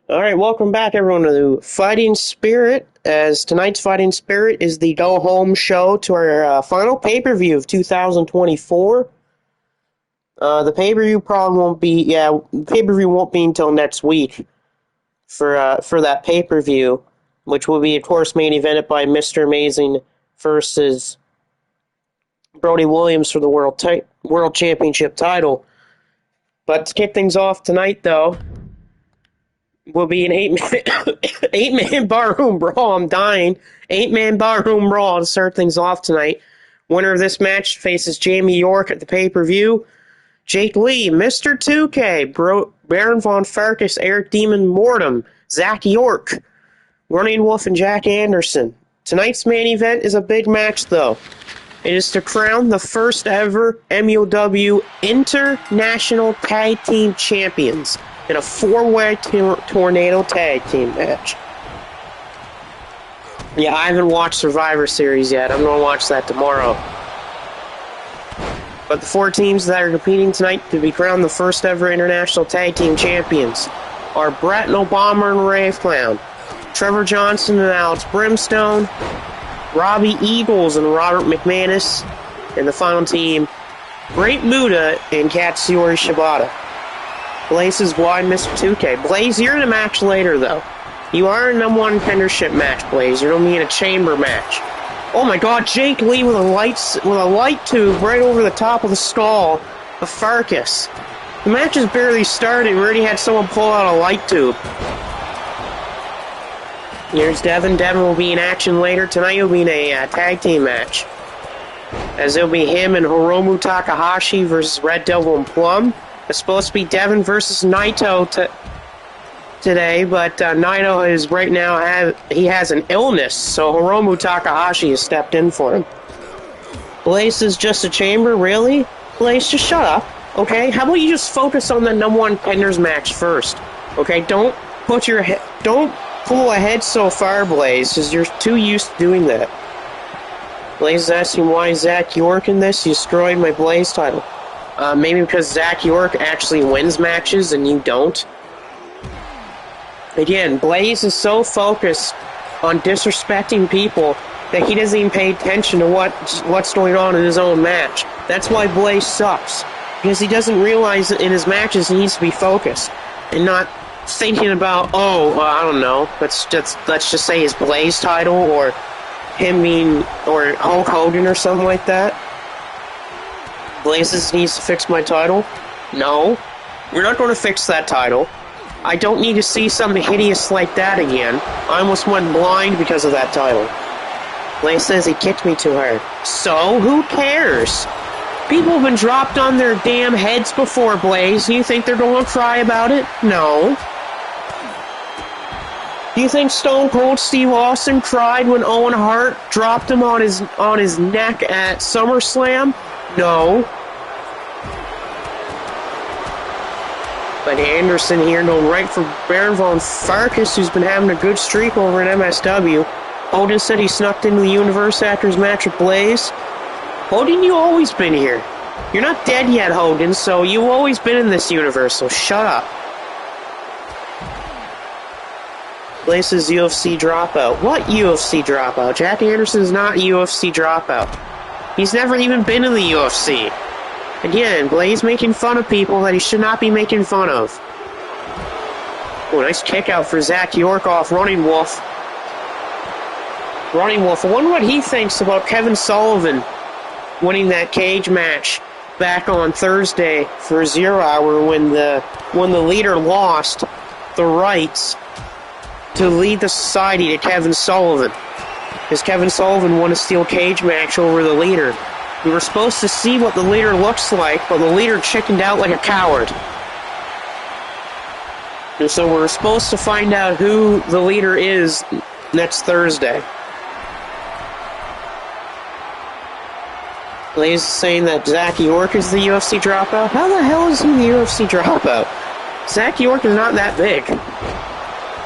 Alright, welcome back everyone to Fighting Spirit, as tonight's Fighting Spirit is the go-home show to our final pay-per-view of 2024. The pay-per-view probably won't be, the pay-per-view won't be until next week for that pay-per-view, which will be, of course, main evented by Mr. Amazing versus Brody Williams for the World Championship title. But to kick things off tonight, though, will be an eight-man barroom brawl. I'm dying. Eight-man barroom brawl to start things off tonight. Winner of this match faces Jamie York at the pay-per-view. Jake Lee, Mr. 2K, Baron Von Farkas, Eric Demon Mortem, Zach York, Running Wolf, and Jack Anderson. Tonight's main event is a big match, though. It is to crown the first ever MUW International Tag Team Champions in a four-way tornado tag team match. Yeah, I haven't watched Survivor Series yet. I'm going to watch that tomorrow. But the four teams that are competing tonight to be crowned the first ever International Tag Team Champions are Brett No Bomber and Rave Clown, Trevor Johnson and Alex Brimstone, Robbie Eagles and Robert McManus, and the final team, Great Muda and Katsuyori Shibata. Blaze is wide, Mr. 2K. Blaze, you're in a match later, though. You are in a number one contendership match, Blaze. You're going to be in a chamber match. Oh my god, Jake Lee with a light tube right over the top of the skull of Farkas. The match has barely started. We already had someone pull out a light tube. Here's Devin. Devin will be in action later. Tonight he'll be in a tag team match, as it'll be him and Hiromu Takahashi versus Red Devil and Plum. It's supposed to be Devin versus Naito today, but Naito is right now he has an illness, so Hiromu Takahashi has stepped in for him. Blaze is just a chamber, really? Blaze, just shut up, okay? How about you just focus on the number one contenders match first, okay? Don't pull ahead so far, Blaze, because you're too used to doing that. Blaze is asking why Zach York in this. You destroyed my Blaze title. Maybe because Zach York actually wins matches and you don't. Again, Blaze is so focused on disrespecting people that he doesn't even pay attention to what's going on in his own match. That's why Blaze sucks. Because he doesn't realize that in his matches he needs to be focused and not thinking about, I don't know, let's just say his Blaze title or or Hulk Hogan or something like that. Blazes needs to fix my title? No. We're not going to fix that title. I don't need to see something hideous like that again. I almost went blind because of that title. Blaze says he kicked me too hard. So, who cares? People have been dropped on their damn heads before, Blaze. Do you think they're going to cry about it? No. Do you think Stone Cold Steve Austin cried when Owen Hart dropped him on his neck at SummerSlam? No. But Anderson here going right for Baron Von Farkas, who's been having a good streak over in MSW. Hogan said he snuck into the universe after his match with Blaze. Hogan, you always been here. You're not dead yet, Hogan, so you've always been in this universe, so shut up. Blaze's UFC dropout. What UFC dropout? Jack Anderson's not a UFC dropout. He's never even been in the UFC. Again, Blaze making fun of people that he should not be making fun of. Oh, nice kick out for Zach York off Running Wolf. Running Wolf. I wonder what he thinks about Kevin Sullivan winning that cage match back on Thursday for 0 Hour when the leader lost the rights to lead the society to Kevin Sullivan. Because Kevin Sullivan won a steel cage match over the leader. We were supposed to see what the leader looks like, but the leader chickened out like a coward. And so we're supposed to find out who the leader is next Thursday. Blaze is saying that Zach York is the UFC dropout? How the hell is he the UFC dropout? Zach York is not that big.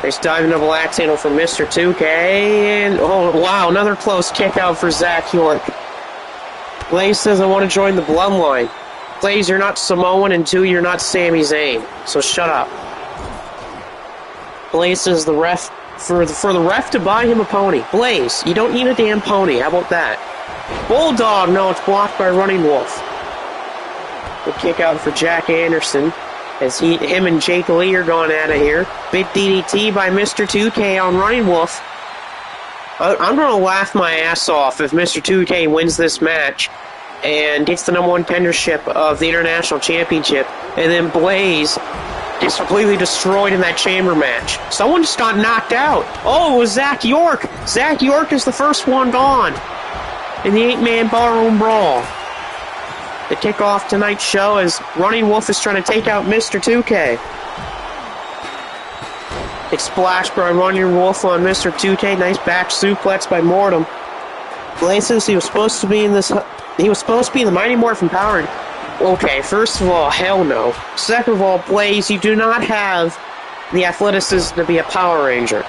Nice diving double axe handle from Mr. 2K, and oh wow, another close kick out for Zach York. Blaze says, I want to join the bloodline. Blaze, you're not Samoan, and 2, you're not Sami Zayn, so shut up. Blaze is the ref for the ref to buy him a pony. Blaze, you don't need a damn pony. How about that? Bulldog, no, it's blocked by Running Wolf. Good kick out for Jack Anderson as him and Jake Lee are going out of here. Big DDT by Mr. 2K on Running Wolf. I'm going to laugh my ass off if Mr. 2K wins this match and gets the #1 contendership of the International Championship, and then Blaze gets completely destroyed in that chamber match. Someone just got knocked out. Oh, it was Zach York. Zach York is the first one gone in the 8-man Barroom Brawl. The kickoff tonight's show as Running Wolf is trying to take out Mr. 2K. Big splash by Running Wolf on Mr. 2K. Nice back suplex by Mortem. Blaze says he was supposed to be in the Mighty Morphin Power. Okay, first of all, hell no. Second of all, Blaze, you do not have the athleticism to be a Power Ranger.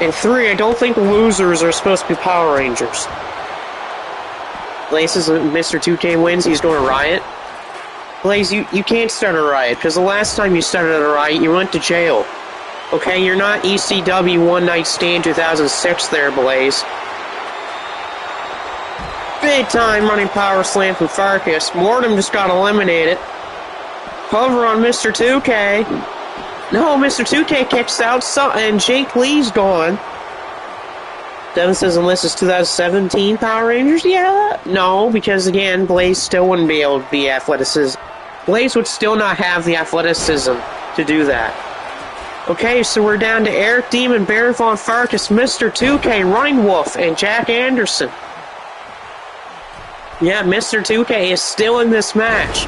And 3, I don't think losers are supposed to be Power Rangers. Blaze says Mr. 2K wins, he's going to riot. Blaze, you can't start a riot, because the last time you started a riot, you went to jail. Okay, you're not ECW One Night Stand 2006 there, Blaze. Big time running power slam from Farkas. Mortem just got eliminated. Cover on Mr. 2K. No, Mr. 2K kicks out, and Jake Lee's gone. Devin says unless it's 2017 Power Rangers? Yeah. No, because again, Blaze still wouldn't be able to be athleticism. Blaze would still not have the athleticism to do that. Okay, so we're down to Eric Demon, Baron Von Farkas, Mr. 2K, Running Wolf, and Jack Anderson. Yeah, Mr. 2K is still in this match.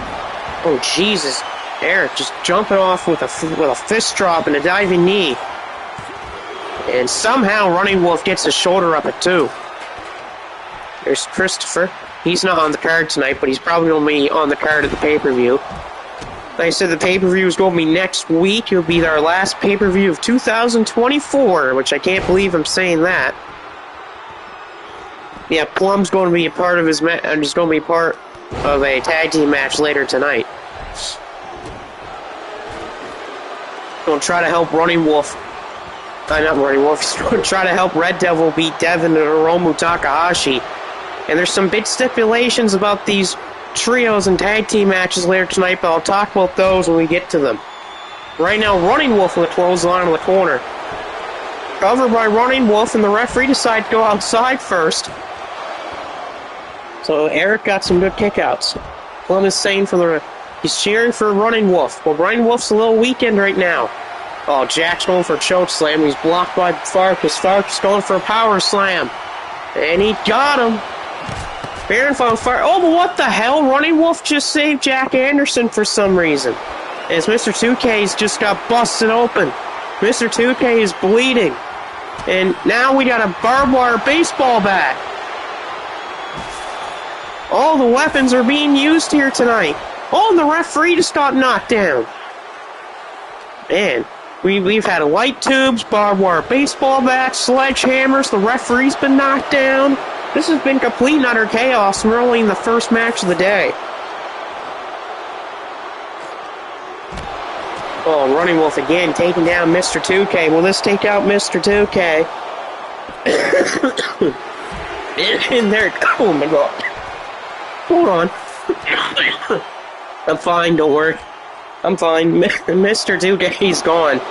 Oh, Jesus. Eric just jumping off with a fist drop and a diving knee. And somehow Running Wolf gets his shoulder up at 2. There's Christopher. He's not on the card tonight, but he's probably going to be on the card at the pay-per-view. Like I said, the pay-per-view is going to be next week. It'll be our last pay-per-view of 2024, which I can't believe I'm saying that. Yeah, Plum's going to be a part of his match. He's going to be part of a tag team match later tonight. Going to try to help Running Wolf. Not Running Wolf. He's going to try to help Red Devil beat Devin and Hiromu Takahashi. And there's some big stipulations about these trios and tag team matches later tonight, but I'll talk about those when we get to them. Right now, Running Wolf in the clothesline in the corner. Covered by Running Wolf, and the referee decided to go outside first. So Eric got some good kickouts. Plum is saying he's cheering for Running Wolf. Well, Running Wolf's a little weakened right now. Oh, Jack's going for a choke slam. He's blocked by Farkas. Farkas going for a power slam. And he got him. Baron Von Farkas. Oh, but what the hell? Running Wolf just saved Jack Anderson for some reason. As Mr. 2K's just got busted open. Mr. 2K is bleeding. And now we got a barbed wire baseball bat. All the weapons are being used here tonight. Oh, and the referee just got knocked down. Man, we've had light tubes, barbed wire baseball bats, sledgehammers. The referee's been knocked down. This has been complete and utter chaos, and we're only in the first match of the day. Oh, and Running Wolf again taking down Mr. 2K. Will this take out Mr. 2K? And there, oh my god. Hold on. I'm fine, don't worry. I'm fine. Mr. 2K's gone.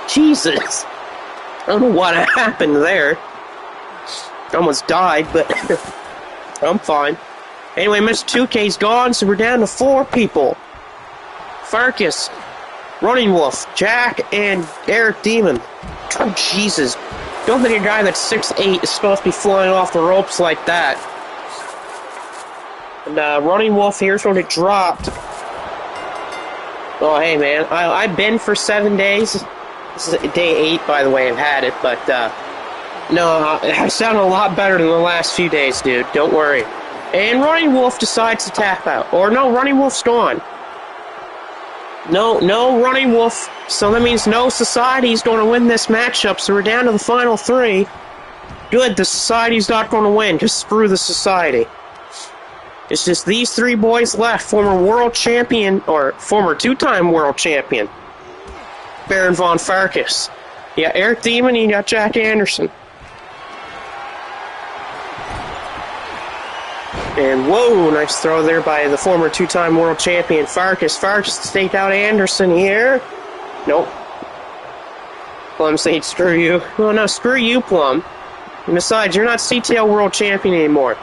Jesus. I don't know what happened there. I almost died, but I'm fine. Anyway, Mr. 2K's gone, so we're down to 4 people. Farkas, Running Wolf, Jack, and Eric Demon. Oh, Jesus. Don't think a guy that's 6'8" is supposed to be flying off the ropes like that. And Running Wolf here's going to get dropped. Oh, hey, man. I've been for 7 days. This is day 8, by the way. I've had it, but no, I sound a lot better than the last few days, dude. Don't worry. And Running Wolf decides to tap out. Or no, Running Wolf's gone. No Running Wolf. So that means no Society's going to win this matchup. So we're down to the final 3. Good, the Society's not going to win, because screw the Society. It's just these 3 boys left. Former world champion, or former 2-time world champion, Baron von Farkas. Yeah, Eric Demon, you got Jack Anderson. And whoa, nice throw there by the former two-time world champion Farkas. Farkas to take out Anderson here. Nope. Plum saying screw you. Well, no, screw you, Plum. And besides, you're not CTL world champion anymore.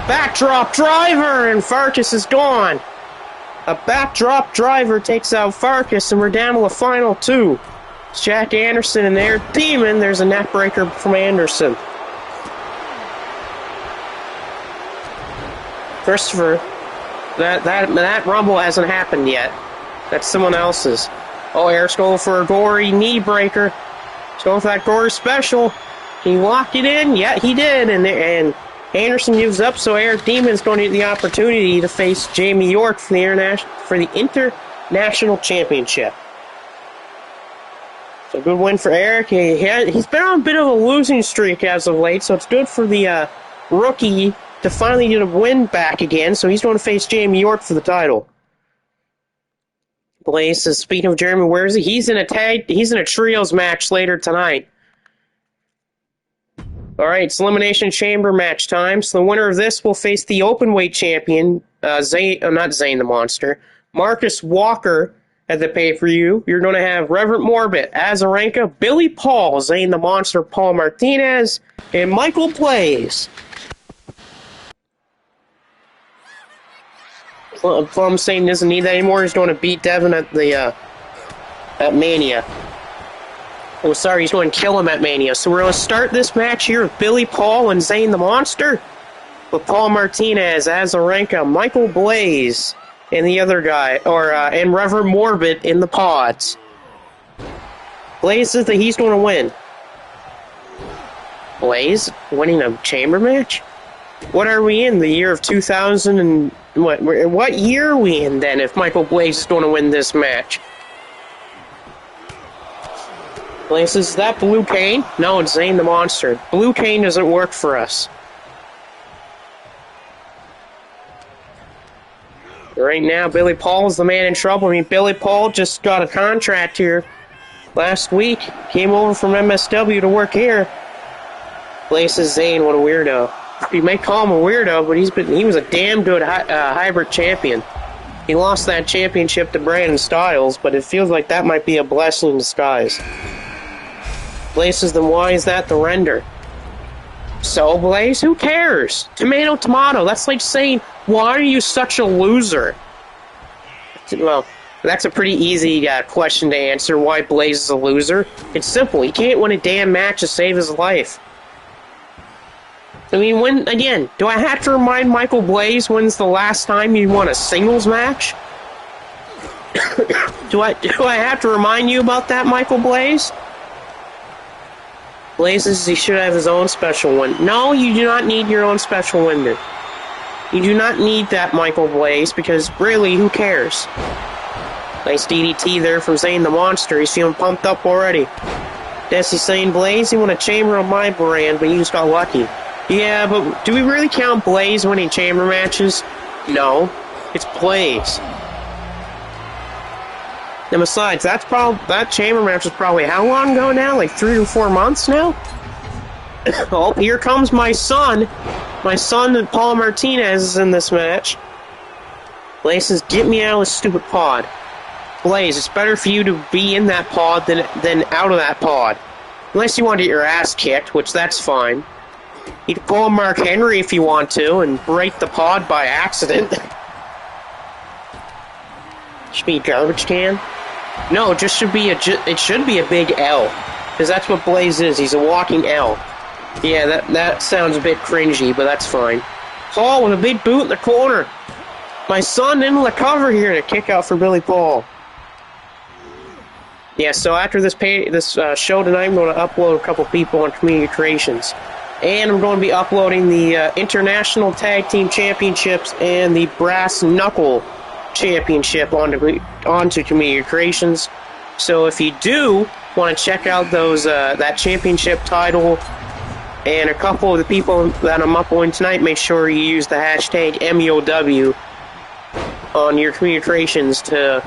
Backdrop driver, and Farkas is gone. A backdrop driver takes out Farkas, and we're down to the final two. It's Jack Anderson and Eric Demon. There's a neck breaker from Anderson. Christopher, that rumble hasn't happened yet. That's someone else's. Oh, Eric's going for a gory knee breaker. He's going for that gory special. Can he lock it in? Yeah, he did. And Anderson gives up, so Eric Demon's going to get the opportunity to face Jamie York for the International Championship. So good win for Eric. He's been on a bit of a losing streak as of late, so it's good for the rookie to finally get a win back again. So he's going to face Jamie York for the title. Blaze says, speaking of Jeremy, where is he? He's in a trios match later tonight. Alright, it's Elimination Chamber match time. So the winner of this will face the openweight champion, not Zane the Monster, Marcus Walker at the pay-per-view. You're going to have Reverend Morbid, Azarenka, Billy Paul, Zane the Monster, Paul Martinez, and Michael Blaze. Plum saying doesn't need that anymore. He's going to beat Devin at Mania. Oh, sorry, he's going to kill him at Mania. So we're going to start this match here with Billy Paul and Zane the Monster, with Paul Martinez, Azarenka, Michael Blaze, and the other guy, and Reverend Morbid in the pods. Blaze says that he's going to win. Blaze winning a chamber match? What are we in? The year of 2000 and what year are we in then if Michael Blaze is going to win this match? Blaze says, is that Blue Cane? No, it's Zane the Monster. Blue Cane doesn't work for us. Right now, Billy Paul is the man in trouble. I mean, Billy Paul just got a contract here last week. Came over from MSW to work here. Blaze says, Zane, what a weirdo. You may call him a weirdo, but he was a damn good hybrid champion. He lost that championship to Brandon Styles, but it feels like that might be a blessing in disguise. Blaze says, then why is that the render? So, Blaze, who cares? Tomato, tomato. That's like saying, why are you such a loser? Well, that's a pretty easy question to answer, why Blaze is a loser. It's simple. He can't win a damn match to save his life. I mean, again, do I have to remind Michael Blaze when's the last time you won a singles match? Do I have to remind you about that, Michael Blaze? Blaze says he should have his own special win. No, you do not need your own special winner. You do not need that, Michael Blaze, because really, who cares? Nice DDT there from Zane the Monster. He's feeling pumped up already. Desi's saying, Blaze, you won a chamber on my brand, but you just got lucky. Yeah, but do we really count Blaze winning chamber matches? No, it's Blaze. And besides, that chamber match was probably how long ago now? Like 3 or 4 months now? Oh, here comes my son. My son, Paul Martinez, is in this match. Blaze says, get me out of this stupid pod. Blaze, it's better for you to be in that pod than out of that pod. Unless you want to get your ass kicked, which that's fine. You can pull a Mark Henry if you want to and break the pod by accident. Should be a garbage can? No, it should be a big L. Because that's what Blaze is. He's a walking L. Yeah, that sounds a bit cringy, but that's fine. Paul with a big boot in the corner. My son in the cover here to kick out for Billy Paul. Yeah, so after this show tonight, I'm going to upload a couple people on Community Creations. And I'm going to be uploading the International Tag Team Championships and the Brass Knuckle Championship onto Community Creations. So if you do want to check out those that championship title and a couple of the people that I'm uploading tonight, make sure you use the hashtag MEOW on your Community Creations to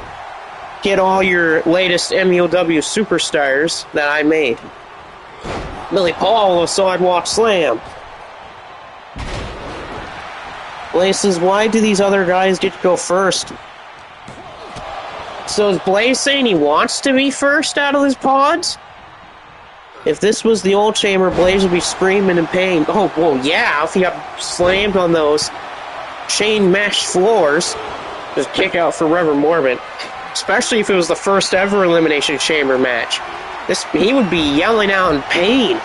get all your latest MUW superstars that I made. Billy Paul, a sidewalk slam. Blaze says, why do these other guys get to go first? So is Blaze saying he wants to be first out of his pods? If this was the old chamber, Blaze would be screaming in pain. Oh, well, yeah, if he got slammed on those chain mesh floors. Just kick out for Reverend Morbid. Especially if it was the first ever Elimination Chamber match. He would be yelling out in pain.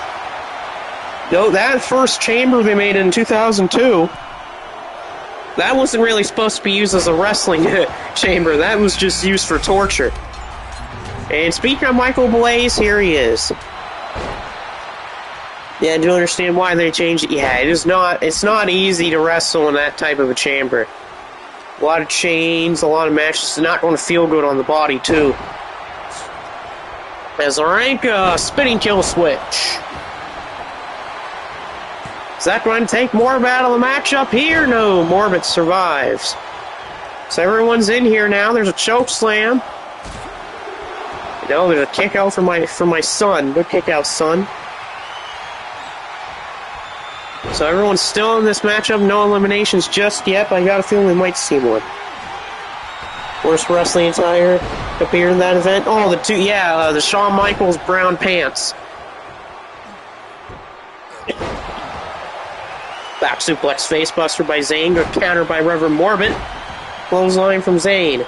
No, that first chamber they made in 2002, that wasn't really supposed to be used as a wrestling chamber. That was just used for torture. And speaking of Michael Blaze, here he is. Yeah, do you understand why they changed it? Yeah, it's not easy to wrestle in that type of a chamber. A lot of chains, a lot of matches. It's not going to feel good on the body, too. As Aranka, spinning kill switch. Is that going to take Morbid out of the matchup here? No, Morbid survives. So everyone's in here now. There's a choke slam. There's a kick out for my son. Good kick out, son. So everyone's still in this matchup. No eliminations just yet, but I got a feeling we might see one. Worst wrestling attire appeared in that event. Oh, the Shawn Michaels brown pants. Back suplex facebuster by Zayn, good counter by Reverend Morbid. Clothesline from Zayn.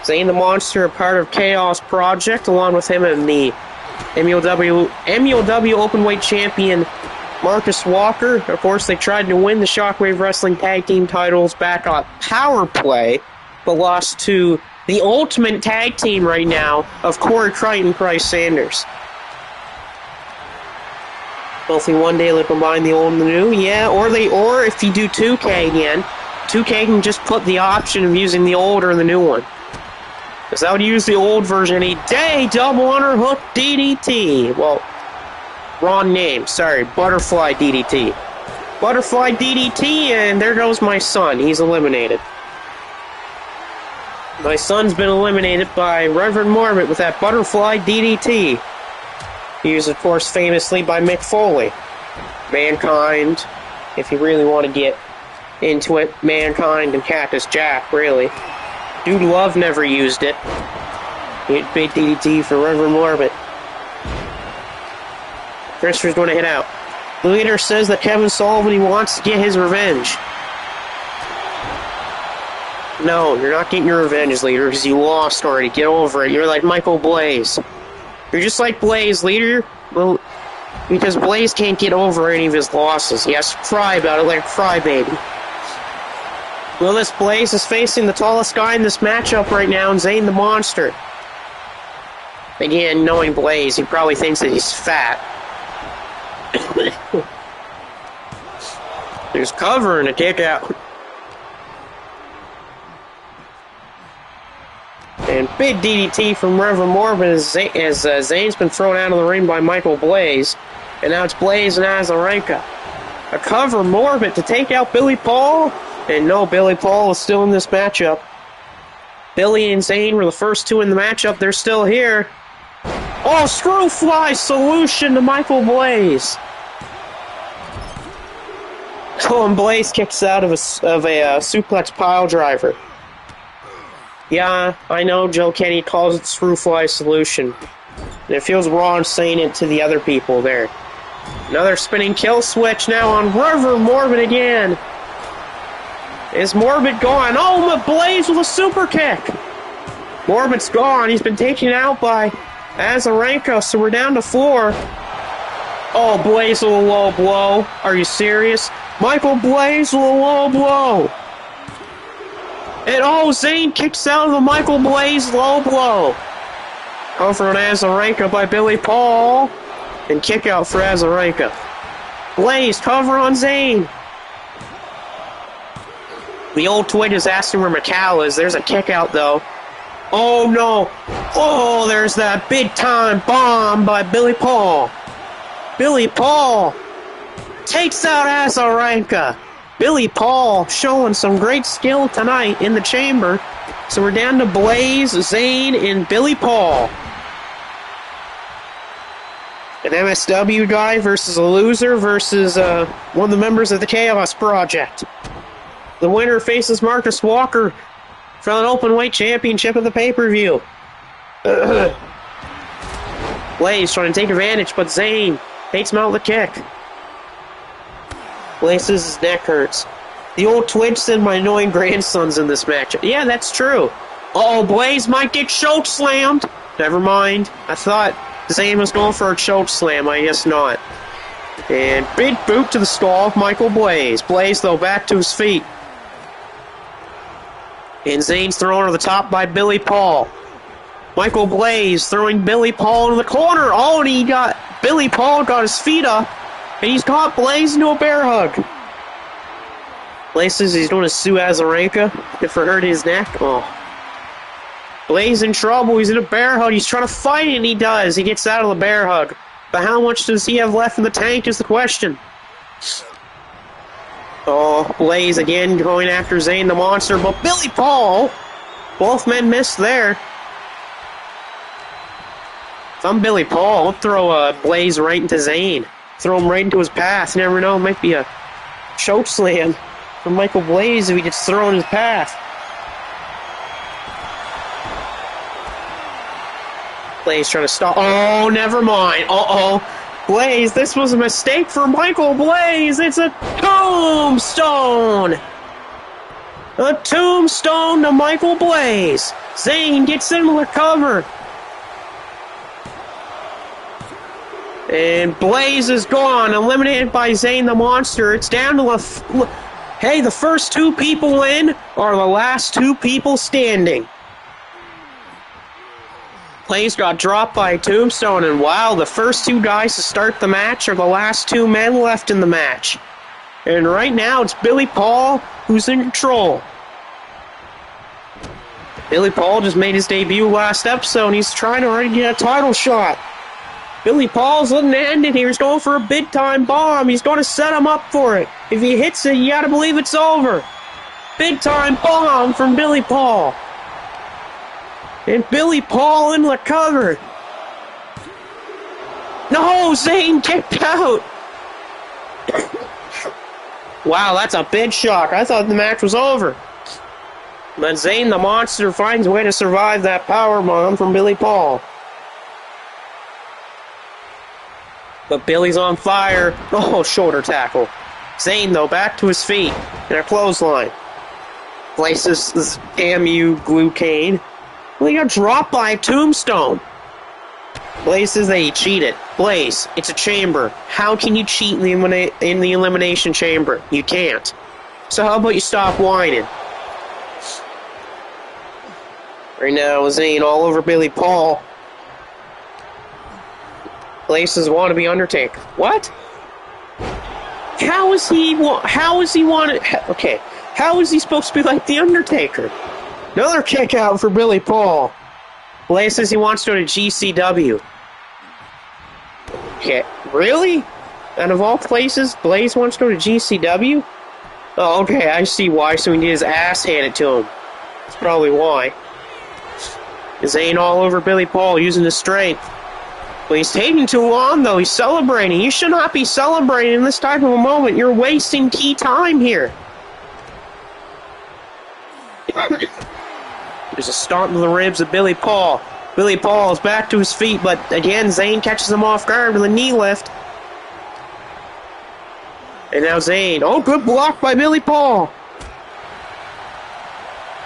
Zayn the Monster, a part of Chaos Project, along with him and the MUW Openweight Champion Marcus Walker. Of course, they tried to win the Shockwave Wrestling Tag Team titles back on Power Play, but lost to the Ultimate Tag Team right now of Corey Crichton and Bryce Sanders. Hopefully one day they'll combine the old and the new. Yeah, or if you do 2K again, 2K can just put the option of using the old or the new one. Because I would use the old version any day. Double underhook DDT. Well, wrong name. Sorry, Butterfly DDT. Butterfly DDT, and there goes my son. He's eliminated. My son's been eliminated by Reverend Morbid with that Butterfly DDT. Used, of course, famously by Mick Foley. Mankind, if you really want to get into it, Mankind and Cactus Jack, really. Dude Love never used it. Big DDT for Reverend Morbid. Christopher's going to hit out. The leader says that Kevin Sullivan wants to get his revenge. No, you're not getting your revenge, leader, because you lost already. Get over it. You're like Michael Blaze. You're just like Blaze, leader. Well, because Blaze can't get over any of his losses. He has to cry about it like a crybaby. Well, this Blaze is facing the tallest guy in this matchup right now, Zayn the Monster. Again, knowing Blaze, he probably thinks that he's fat. There's cover and a kick out. And big DDT from Reverend Morbid as Zayn's been thrown out of the ring by Michael Blaze. And now it's Blaze and Azarenka. A cover Morbid to take out Billy Paul. And no, Billy Paul is still in this matchup. Billy and Zayn were the first two in the matchup. They're still here. Oh, screwfly solution to Michael Blaze. Oh, and Blaze kicks out of a suplex pile driver. Yeah, I know Joe Kenny calls it screwfly solution. And it feels wrong saying it to the other people there. Another spinning kill switch now on Reverend Morbid again. Is Morbid gone? Oh, my Blaze with a super kick. Morbid's gone. He's been taken out by Azarenka, so we're down to 4. Oh, Blaze with a low blow. Are you serious? Michael Blaze with a low blow. And oh, Zayn kicks out of the Michael Blaze low blow. Over on Azarenka by Billy Paul. And kick out for Azarenka. Blaze, cover on Zayn. The old twin is asking where Macau is. There's a kick out, though. Oh, no. Oh, there's that big-time bomb by Billy Paul. Billy Paul takes out Azarenka. Billy Paul showing some great skill tonight in the chamber. So we're down to Blaze, Zane, and Billy Paul. An MSW guy versus a loser versus one of the members of the Chaos Project. The winner faces Marcus Walker for an open-weight championship of the pay-per-view. Blaze trying to take advantage, but Zane takes him out with a kick. Blaze says his neck hurts. The old Twitch said my annoying grandson's in this match. Yeah, that's true. Uh-oh, Blaze might get choke slammed. Never mind. I thought Zane was going for a choke slam. I guess not. And big boot to the skull of Michael Blaze. Blaze, though, back to his feet. And Zane's thrown to the top by Billy Paul. Michael Blaze throwing Billy Paul in the corner. Oh, and Billy Paul got his feet up. And he's caught Blaze into a bear hug. Blaze says he's doing a Sue Azarenka for hurting his neck. Oh. Blaze in trouble. He's in a bear hug. He's trying to fight it, and he does. He gets out of the bear hug. But how much does he have left in the tank is the question. Oh, Blaze again going after Zane the Monster. But Billy Paul, both men missed there. If I'm Billy Paul, I'll throw Blaze right into Zane. Throw him right into his path. You never know, it might be a choke slam from Michael Blaze if he gets thrown in his path. Blaze trying to stop. Oh, never mind. Uh-oh. Blaze, this was a mistake for Michael Blaze. It's a tombstone. A tombstone to Michael Blaze. Zane gets in the cover. And Blaze is gone, eliminated by Zane the Monster. It's down to the first two people in are the last two people standing. Blaze got dropped by Tombstone, and wow, the first two guys to start the match are the last two men left in the match. And right now, it's Billy Paul who's in control. Billy Paul just made his debut last episode, and he's trying to already get a title shot. Billy Paul's looking to end it here. He's going for a big-time bomb. He's going to set him up for it. If he hits it, you gotta believe it's over. Big-time bomb from Billy Paul. And Billy Paul in the cover. No, Zane kicked out. Wow, that's a big shock. I thought the match was over. But Zane the Monster finds a way to survive that power bomb from Billy Paul. But Billy's on fire. Oh, shoulder tackle. Zane, though, back to his feet in a clothesline. Places this damn you, glue cane. Well, he got dropped by a tombstone. Blaze says that he cheated. Blaze, it's a chamber. How can you cheat in the elimination chamber? You can't. So how about you stop whining? Right now, Zane all over Billy Paul. Blaze says want to be Undertaker. What? How is he supposed to be like the Undertaker? Another kick out for Billy Paul. Blaze says he wants to go to GCW. Okay, really? Out of all places, Blaze wants to go to GCW? Oh, okay, I see why. So he did his ass handed to him. That's probably why. Zane all over Billy Paul using his strength. Well, he's taking too long, though. He's celebrating. You should not be celebrating in this type of a moment. You're wasting key time here. There's a stomp to the ribs of Billy Paul. Billy Paul is back to his feet, but again, Zane catches him off guard with a knee lift. And now Zane. Oh, good block by Billy Paul.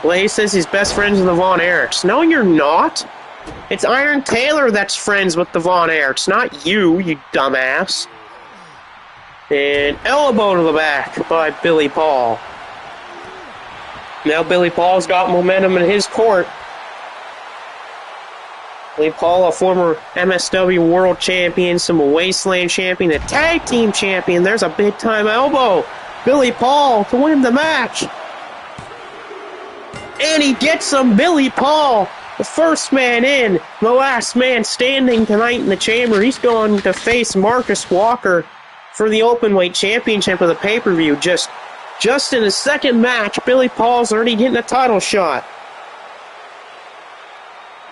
Blaze says he's best friends with the Von Erichs. No, you're not. It's Iron Taylor that's friends with the Von Erichs, not you, you dumbass. And elbow to the back by Billy Paul. Now Billy Paul's got momentum in his court. Billy Paul, a former MSW World Champion, some Wasteland Champion, a Tag Team Champion. There's a big-time elbow. Billy Paul to win the match. And he gets him, Billy Paul. The first man in, the last man standing tonight in the chamber. He's going to face Marcus Walker for the Openweight Championship of the pay-per-view. Just in his second match, Billy Paul's already getting a title shot.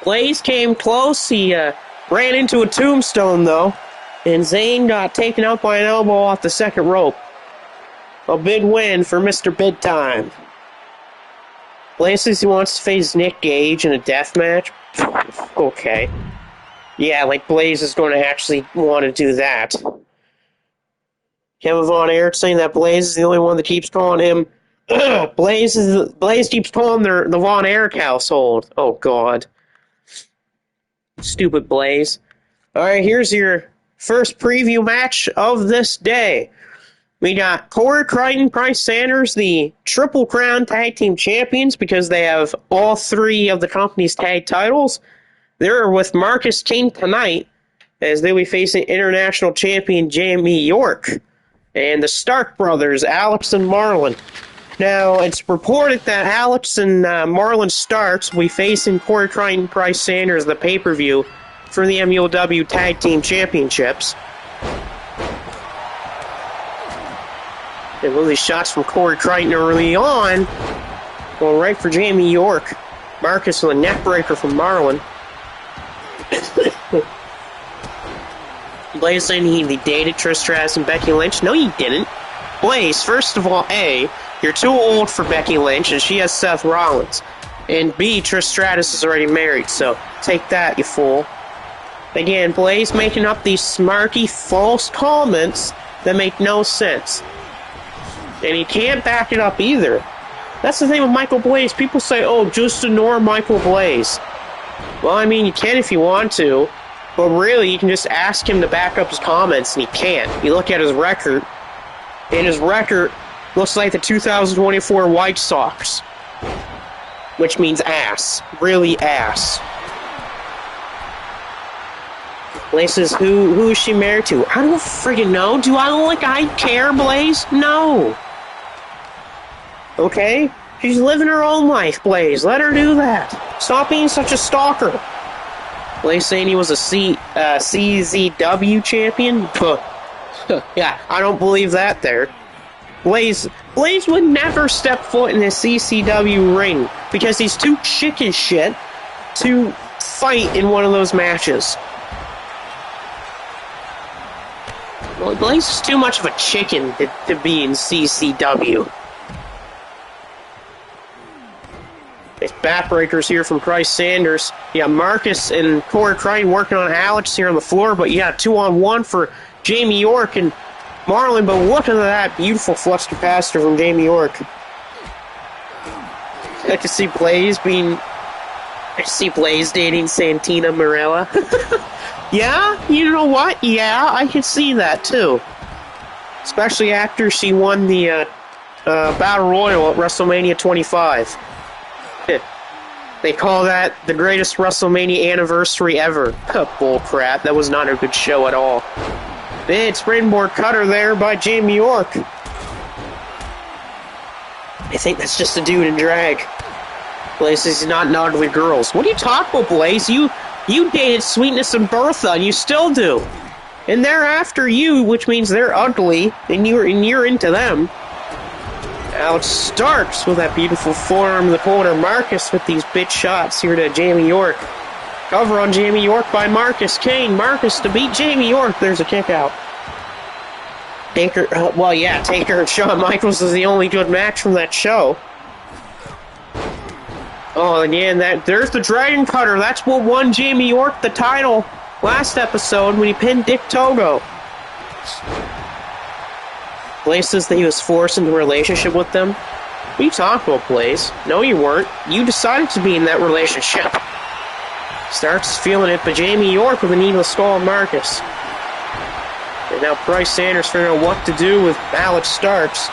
Blaze came close. He ran into a tombstone, though. And Zayn got taken out by an elbow off the second rope. A big win for Mr. Big Time. Blaze says he wants to face Nick Gage in a death match. Okay. Yeah, like Blaze is going to actually want to do that. Kevin Von Erich saying that Blaze is the only one that keeps calling him. Blaze keeps calling the Von Erich household. Oh, God. Stupid Blaze. Alright, here's your first preview match of this day. We got Corey Crichton, Bryce Sanders, the Triple Crown Tag Team Champions, because they have all three of the company's tag titles. They're with Marcus King tonight, as they'll be facing International Champion Jamie York and the Stark brothers, Alex and Marlon. Now, it's reported that Alex and Marlon Starks will be facing Corey Crichton, Bryce Sanders, the pay-per-view for the MULW Tag Team Championships. And one of these shots from Corey Crichton early on, going right for Jamie York. Marcus with a neck breaker from Marlon. Blaze saying he dated Trish Stratus and Becky Lynch. No, you didn't. Blaze, first of all, A, you're too old for Becky Lynch, and she has Seth Rollins. And B, Trish Stratus is already married, so take that, you fool. Again, Blaze making up these smarky, false comments that make no sense. And he can't back it up either. That's the thing with Michael Blaze. People say, oh, just ignore Michael Blaze. Well, I mean, you can if you want to, but really, you can just ask him to back up his comments, and he can't. You look at his record, and his record looks like the 2024 White Sox, which means ass. Really ass. Blaze says, who is she married to? I don't friggin' know. Do I look like I care, Blaze? No. Okay? She's living her own life, Blaze. Let her do that. Stop being such a stalker. Blaze saying he was a CZW champion? Yeah, I don't believe that there. Blaze would never step foot in a CCW ring because he's too chicken shit to fight in one of those matches. Well, Blaze is too much of a chicken to be in CCW. It's backbreakers here from Bryce Sanders. You got Marcus and Corey Crichton working on Alex here on the floor, but you got 2-on-1 for Jamie York and Marlon, but look at that beautiful flux capacitor from Jamie York. I can see Blaze dating Santina Marella. Yeah, you know what? Yeah, I can see that too. Especially after she won the Battle Royal at WrestleMania 25. They call that the greatest WrestleMania anniversary ever. Bull crap, that was not a good show at all. It's springboard cutter there by Jamie York. I think that's just a dude in drag. Blaze is not an ugly girls. What are you talking about, Blaze? You dated Sweetness and Bertha, and you still do. And they're after you, which means they're ugly, and you're into them. Alex Starks with that beautiful forearm in the corner. Marcus with these bitch shots here to Jamie York. Cover on Jamie York by Marcus Kane. Marcus to beat Jamie York. There's a kick out. Taker and Shawn Michaels is the only good match from that show. Oh, again, there's the Dragon Cutter. That's what won Jamie York the title last episode when he pinned Dick Togo. Blaze says that he was forced into a relationship with them. What are you talking about, Blaze? No, you weren't. You decided to be in that relationship. Starks is feeling it, but Jamie York with a needless skull on Marcus. And now Bryce Sanders figuring out what to do with Alex Starks.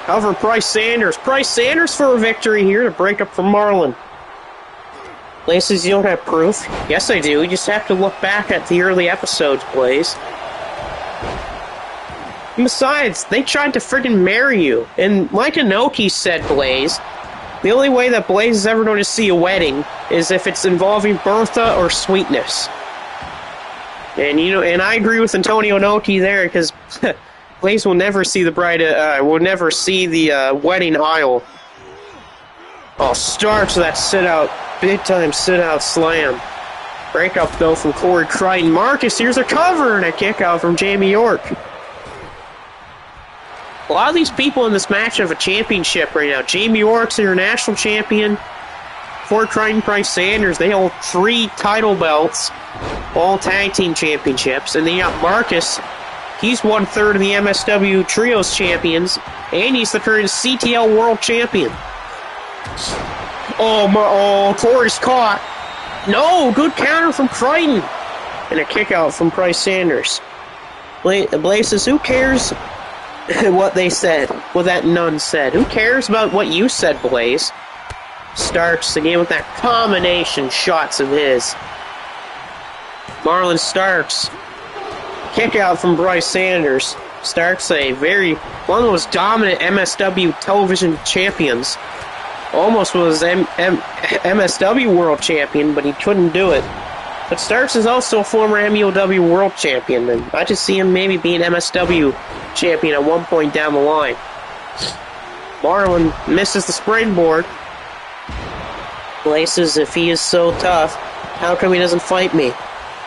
However, Bryce Sanders for a victory here to break up from Marlon. Blaze says you don't have proof. Yes, I do. You just have to look back at the early episodes, Blaze. And besides, they tried to friggin' marry you. And like Inoki said, Blaze, the only way that Blaze is ever going to see a wedding is if it's involving Bertha or Sweetness. And and I agree with Antonio Inoki there, because Blaze will never see the wedding aisle. Oh, Starks that sit-out, big-time sit-out slam. Breakup, though, from Corey Crichton. Marcus, here's a cover and a kick-out from Jamie York. A lot of these people in this match have a championship right now. Jamie York's international champion. Corey Crichton, Bryce Sanders, they hold 3 title belts. All tag team championships. And then you got Marcus. He's 1/3 of the MSW Trios champions. And he's the current CTL World Champion. Oh, Corey's caught. No, good counter from Crichton. And a kick out from Bryce Sanders. Blaze says, who cares what they said? What that nun said. Who cares about what you said, Blaze? Starks again with that combination shots of his. Marlon Starks. Kick out from Bryce Sanders. Starks, one of the most dominant MSW television champions. Almost was MSW World Champion, but he couldn't do it. But Starks is also a former MUW World Champion, and I just see him maybe being MSW Champion at one point down the line. Marlon misses the springboard. Places, if he is so tough, how come he doesn't fight me?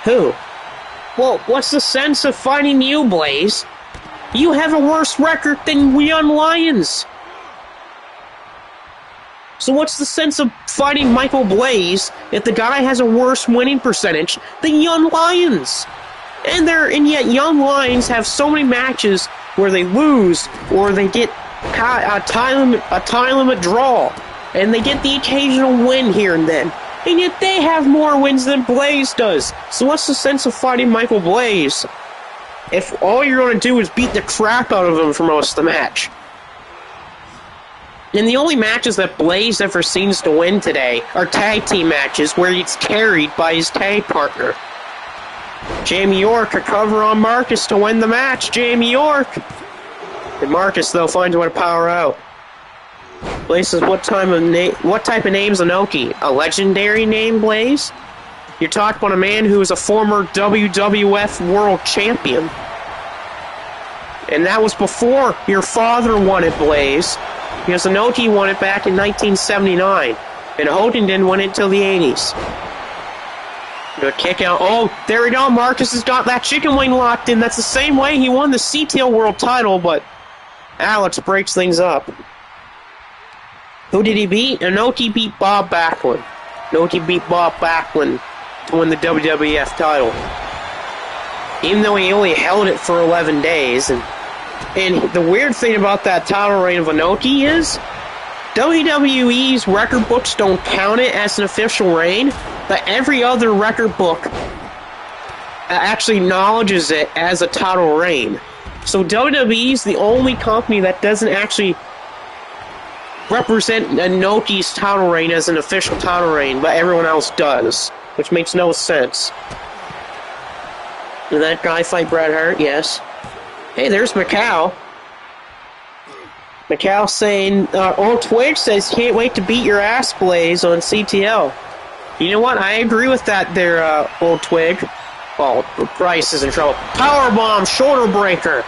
Who? Well, what's the sense of fighting you, Blaze? You have a worse record than Young Lions. So what's the sense of fighting Michael Blaze if the guy has a worse winning percentage than Young Lions? And yet Young Lions have so many matches where they lose or they get a time limit draw, and they get the occasional win here and then. And yet they have more wins than Blaze does. So what's the sense of fighting Michael Blaze if all you're going to do is beat the crap out of him for most of the match? And the only matches that Blaze ever seems to win today are tag team matches where he's carried by his tag partner. Jamie York, a cover on Marcus to win the match. Jamie York. And Marcus, though, finds a way to power out. Blaze says, what type of name's Inoki? A legendary name, Blaze? You're talking about a man who is a former WWF World Champion. And that was before your father won it, Blaze. Because Inoki won it back in 1979. And Hogan didn't win it until the 80s. Good kick out. Oh, there we go. Marcus has got that chicken wing locked in. That's the same way he won the CTL World title, but Alex breaks things up. Who did he beat? Inoki beat Bob Backlund. Inoki beat Bob Backlund to win the WWF title. Even though he only held it for 11 days. And the weird thing about that title reign of Inoki is WWE's record books don't count it as an official reign, but every other record book actually acknowledges it as a title reign. So WWE's the only company that doesn't actually represent Inoki's title reign as an official title reign, but everyone else does, which makes no sense. Did that guy fight Bret Hart? Yes. Hey, there's Macau. Macau saying, Old Twig says, can't wait to beat your ass, Blaze, on CTL. You know what? I agree with that there, Old Twig. Well, Bryce is in trouble. Powerbomb, shoulder breaker.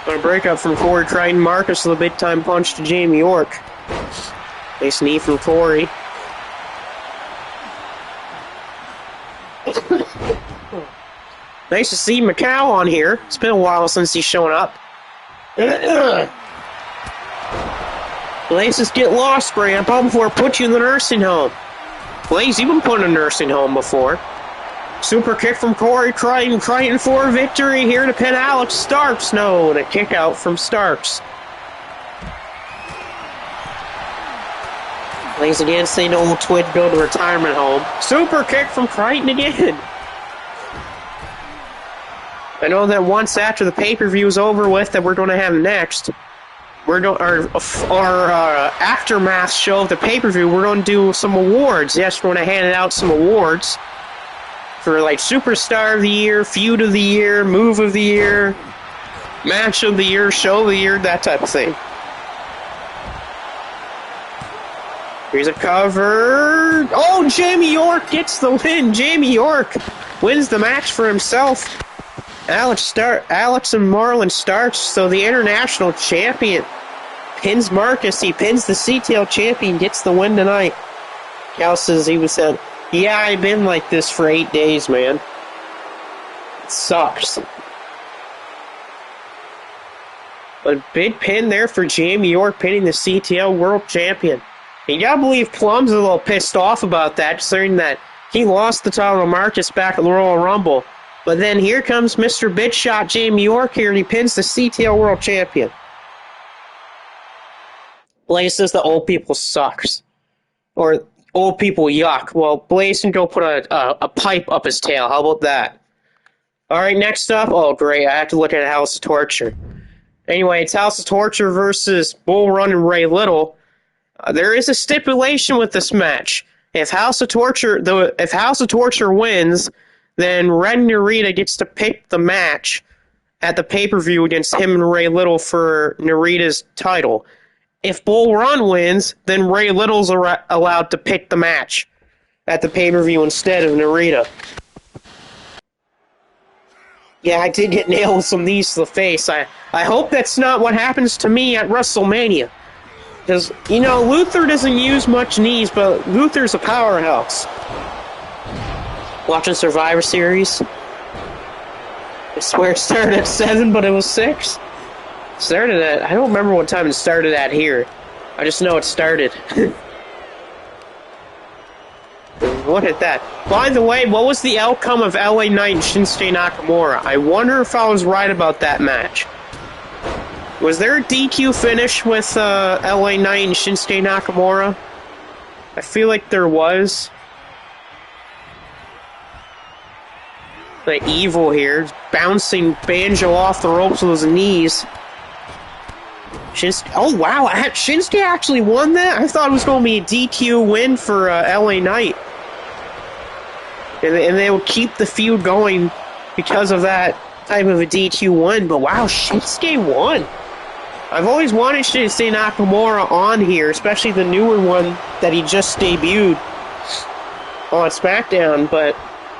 Gonna break up from Corey Crichton. Marcus with a big-time punch to Jamie York. Nice knee from Corey. Nice to see Macau on here. It's been a while since he's shown up. Blaze, get lost, Grandpa, before I put you in the nursing home. Blaze, you've been put in a nursing home before. Super kick from Corey Crichton. Crichton for victory here to pin Alex Starks. No, and a kick out from Starks. Blaze again saying to Old Twig go to retirement home. Super kick from Crichton again. I know that once after the pay-per-view is over with that we're going to have next, our aftermath show of the pay-per-view, we're going to do some awards. Yes, we're going to hand out some awards for like Superstar of the Year, Feud of the Year, Move of the Year, Match of the Year, Show of the Year, that type of thing. Here's a cover. Oh, Jamie York gets the win. Jamie York wins the match for himself. Alex and Marlon Starks, so the international champion, pins Marcus. He pins the CTL champion, gets the win tonight. Cal says he was saying, yeah, I've been like this for 8 days, man. It sucks. But big pin there for Jamie York, pinning the CTL world champion. And you gotta believe Plum's a little pissed off about that, considering that he lost the title to Marcus back at the Royal Rumble. But then here comes Mr. Bitshot Jamie York here, and he pins the CTL world champion. Blaze says the old people sucks. Or old people yuck. Well, Blaze can go put a pipe up his tail. How about that? Alright, next up. Oh, great. I have to look at House of Torture. Anyway, it's House of Torture versus Bull Run and Ray Little. There is a stipulation with this match. If House of Torture wins, then Ren Narita gets to pick the match at the pay-per-view against him and Ray Little for Narita's title. If Bull Run wins, then Ray Little's allowed to pick the match at the pay-per-view instead of Narita. Yeah, I did get nailed with some knees to the face. I hope that's not what happens to me at WrestleMania. Because, you know, Luther doesn't use much knees, but Luther's a powerhouse. Watching Survivor Series. I swear it started at 7, but it was 6. Started at, I don't remember what time it started at here. I just know it started. Look at that. By the way, what was the outcome of LA Knight and Shinsuke Nakamura? I wonder if I was right about that match. Was there a DQ finish with LA Knight and Shinsuke Nakamura? I feel like there was. The Evil here, bouncing Banjo off the ropes with his knees. Shinsuke, oh wow, Shinsuke actually won that? I thought it was going to be a DQ win for LA Knight. And they would keep the feud going because of that type of a DQ win. But wow, Shinsuke won. I've always wanted Shinsuke Nakamura on here, especially the newer one that he just debuted on SmackDown. But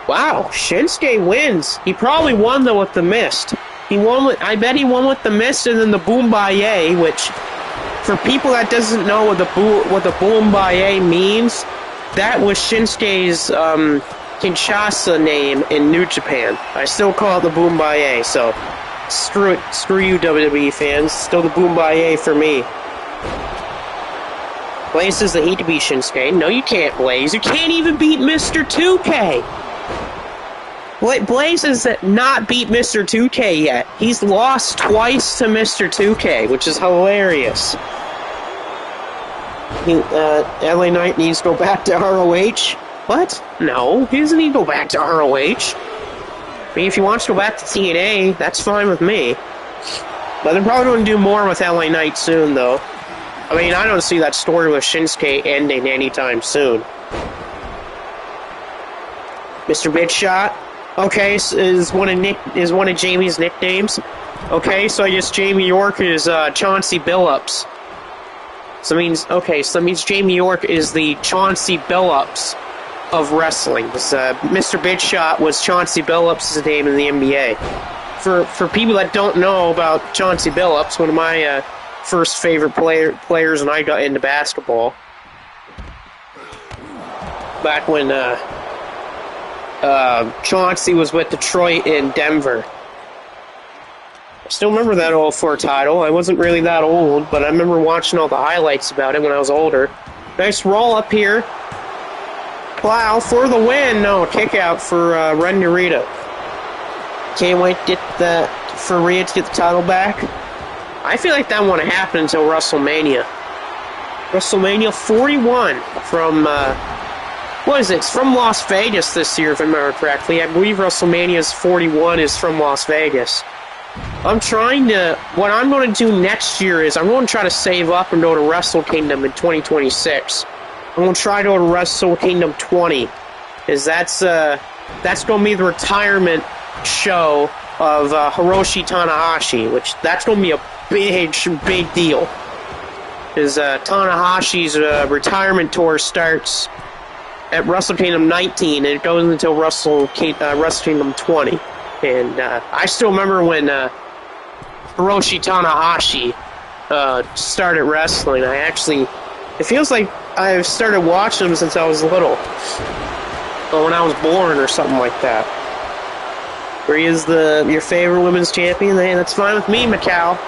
wow, Shinsuke wins. He probably won though with the Mist. He won with, I bet he won with the Mist and then the Boombaye, which for people that doesn't know what the Boombaye means, that was Shinsuke's Kinshasa name in New Japan. I still call it the Boombaye, so screw you WWE fans. Still the Boombaye for me. Blaze says that he to beat Shinsuke. No, you can't, Blaze. You can't even beat Mr. 2K. Blaze has not beat Mr. 2K yet. He's lost twice to Mr. 2K, which is hilarious. LA Knight needs to go back to ROH. What? No, he doesn't need to go back to ROH. I mean, if he wants to go back to TNA, that's fine with me. But they're probably going to do more with LA Knight soon, though. I mean, I don't see that story with Shinsuke ending anytime soon. Mr. Bitshot, okay, is one of Jamie's nicknames. Okay, so I guess Jamie York is Chauncey Billups. So that means Jamie York is the Chauncey Billups of wrestling. Mr. Bitshot was Chauncey Billups' name in the NBA. For people that don't know about Chauncey Billups, one of my first favorite players when I got into basketball, back when Chauncey was with Detroit and Denver. I still remember that 04 title. I wasn't really that old, but I remember watching all the highlights about it when I was older. Nice roll up here. Plow for the win. No, kick out for Ren Narita. Can't wait to get for Rhea to get the title back. I feel like that won't happen until WrestleMania. WrestleMania 41 from, what is it? It's from Las Vegas this year, if I remember correctly. I believe WrestleMania's 41 is from Las Vegas. What I'm going to do next year is I'm going to try to save up and go to Wrestle Kingdom in 2026. I'm going to try to go to Wrestle Kingdom 20, because that's going to be the retirement show of Hiroshi Tanahashi, which that's going to be a big deal. Because Tanahashi's retirement tour starts at Wrestle Kingdom 19, and it goes until Wrestle Kingdom 20. And I still remember when Hiroshi Tanahashi started wrestling. It feels like I've started watching him since I was little. Or when I was born or something like that. Where he is your favorite women's champion, hey, that's fine with me, Macau.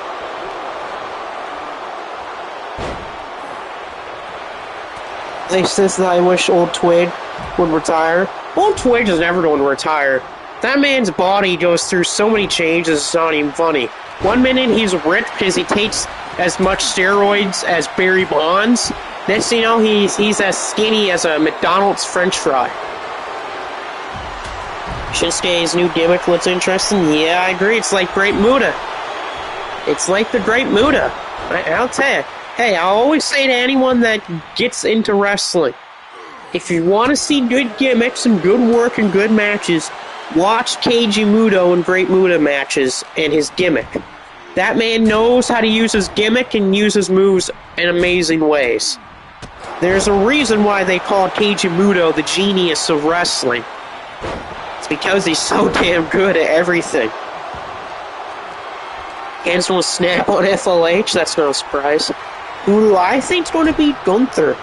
They says that I wish Old Twig would retire. Old Twig is never going to retire. That man's body goes through so many changes, it's not even funny. One minute he's ripped because he takes as much steroids as Barry Bonds. Next thing you know, he's as skinny as a McDonald's French fry. Shinsuke's new gimmick looks interesting. Yeah, I agree. It's like Great Muta. It's like the Great Muta. I'll tell you. Hey, I always say to anyone that gets into wrestling, if you want to see good gimmicks and good work and good matches, watch Keiji Muto and Great Muta matches and his gimmick. That man knows how to use his gimmick and use his moves in amazing ways. There's a reason why they call Keiji Muto the genius of wrestling. It's because he's so damn good at everything. Hands will snap on FLH, that's no surprise. Who do I think's going to beat Gunther?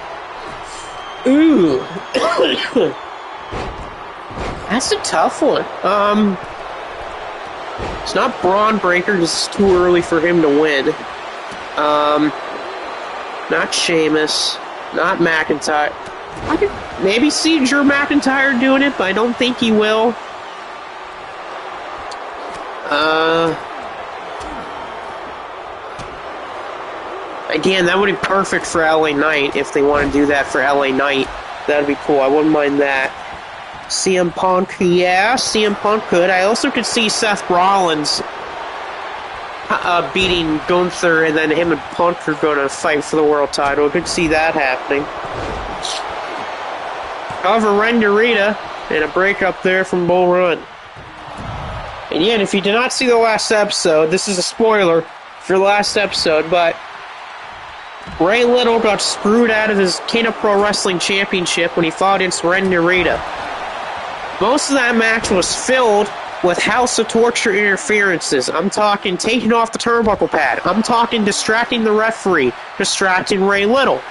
Ooh. That's a tough one. It's not Braun Breaker, because it's too early for him to win. Not Sheamus. Not McIntyre. I could maybe see Drew McIntyre doing it, but I don't think he will. Again, that would be perfect for LA Knight if they want to do that for LA Knight. That'd be cool. I wouldn't mind that. CM Punk, yeah, CM Punk could. I also could see Seth Rollins beating Gunther, and then him and Punk are going to fight for the world title. I could see that happening. However, Ren Narita, and a breakup there from Bull Run. And yet, if you did not see the last episode, this is a spoiler for the last episode, but Ray Little got screwed out of his King of Pro Wrestling Championship when he fought against Ren Narita. Most of that match was filled with House of Torture interferences. I'm talking taking off the turnbuckle pad. I'm talking distracting the referee, distracting Ray Little.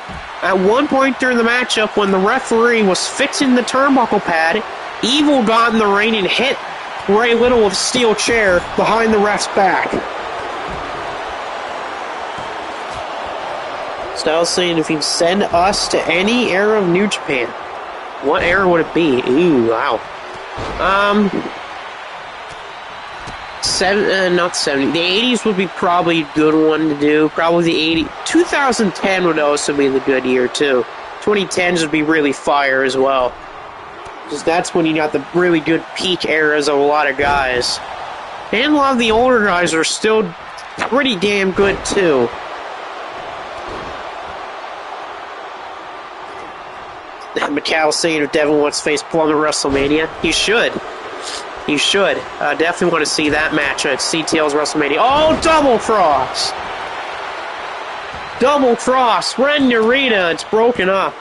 At one point during the matchup, when the referee was fixing the turnbuckle pad, Evil got in the ring and hit Ray Little with a steel chair behind the ref's back. Styles saying if he'd send us to any era of New Japan, what era would it be? Ooh, wow. Not 70. The 80s would be probably a good one to do. Probably the 2010 would also be the good year, too. 2010s would be really fire as well. Because that's when you got the really good peak eras of a lot of guys. And a lot of the older guys are still pretty damn good, too. Macau saying if Devin wants to face Plum at WrestleMania, he should. He should. Definitely want to see that match at CTL's WrestleMania. Oh, double cross! Double cross! Ren Narita, it's broken up.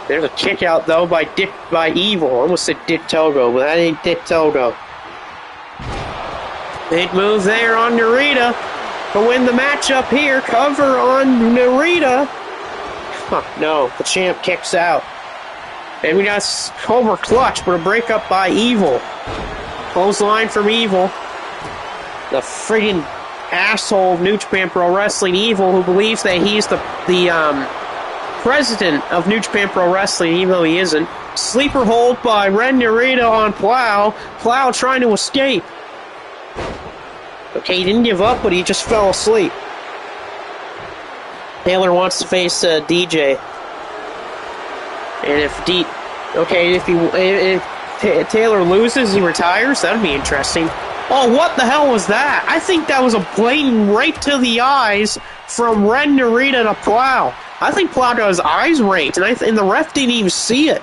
There's a kick out though by Evil. I almost said Dick Togo, but that ain't Dick Togo. Big move there on Narita to win the matchup here. Cover on Narita. Huh, no, the champ kicks out. And we got Cobra Clutch, but a breakup by Evil. Clothesline from Evil. The friggin' asshole of New Japan Pro Wrestling, Evil, who believes that he's the president of New Japan Pro Wrestling, even though he isn't. Sleeper hold by Ren Narita on Plow. Plow trying to escape. Okay, he didn't give up, but he just fell asleep. Taylor wants to face DJ. And if Taylor loses, he retires. That'd be interesting. Oh, what the hell was that? I think that was a blatant right to the eyes from Ren Narita to Plow. I think Plow got his eyes raked, and the ref didn't even see it.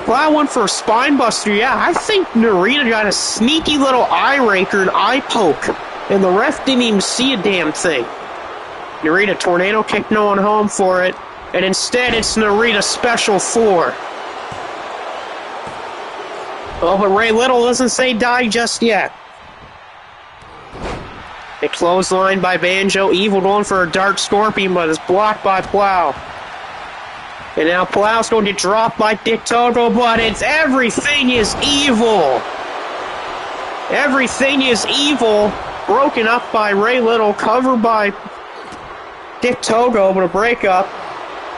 Plow went for a spine buster. Yeah, I think Narita got a sneaky little eye raker and eye poke, and the ref didn't even see a damn thing. Narita tornado kick, no one home for it. And instead, it's Narita Special 4. Oh, but Ray Little doesn't say die just yet. A clothesline by Banjo. Evil going for a Dark Scorpion, but it's blocked by Plow. And now Plow's going to get dropped by Dick Togo, but it's Everything is Evil. Everything is Evil. Broken up by Ray Little, covered by Dick Togo, but a breakup.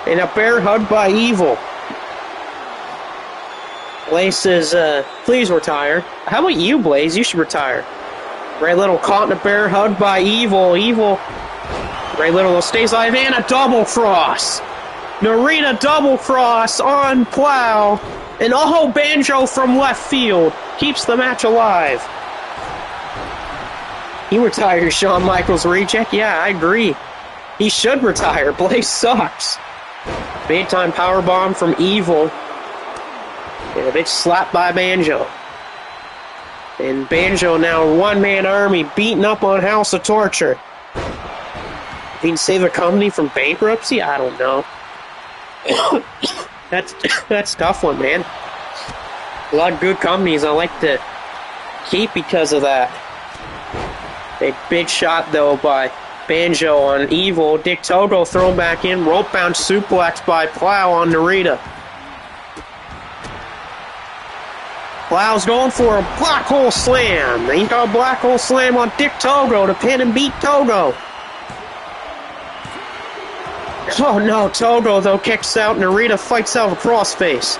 And a bear hug by Evil. Blaze says, please retire. How about you, Blaze? You should retire. Ray Little caught in a bear hug by Evil. Ray Little stays alive, and a double cross. Narita double cross on Plow. And Banjo from left field keeps the match alive. He retires, Shawn Michaels reject. Yeah, I agree. He should retire. Blaze sucks. Big time powerbomb from Evil. And a big slap by Banjo. And Banjo now one-man army beating up on House of Torture. He can save a company from bankruptcy? I don't know. That's a tough one, man. A lot of good companies I like to keep because of that. A big shot, though, by Banjo on Evil. Dick Togo thrown back in. Rope bound suplex by Plow on Narita. Plow's going for a black hole slam. He's got a black hole slam on Dick Togo to pin and beat Togo. Oh no, Togo though kicks out. Narita fights out of a crossface.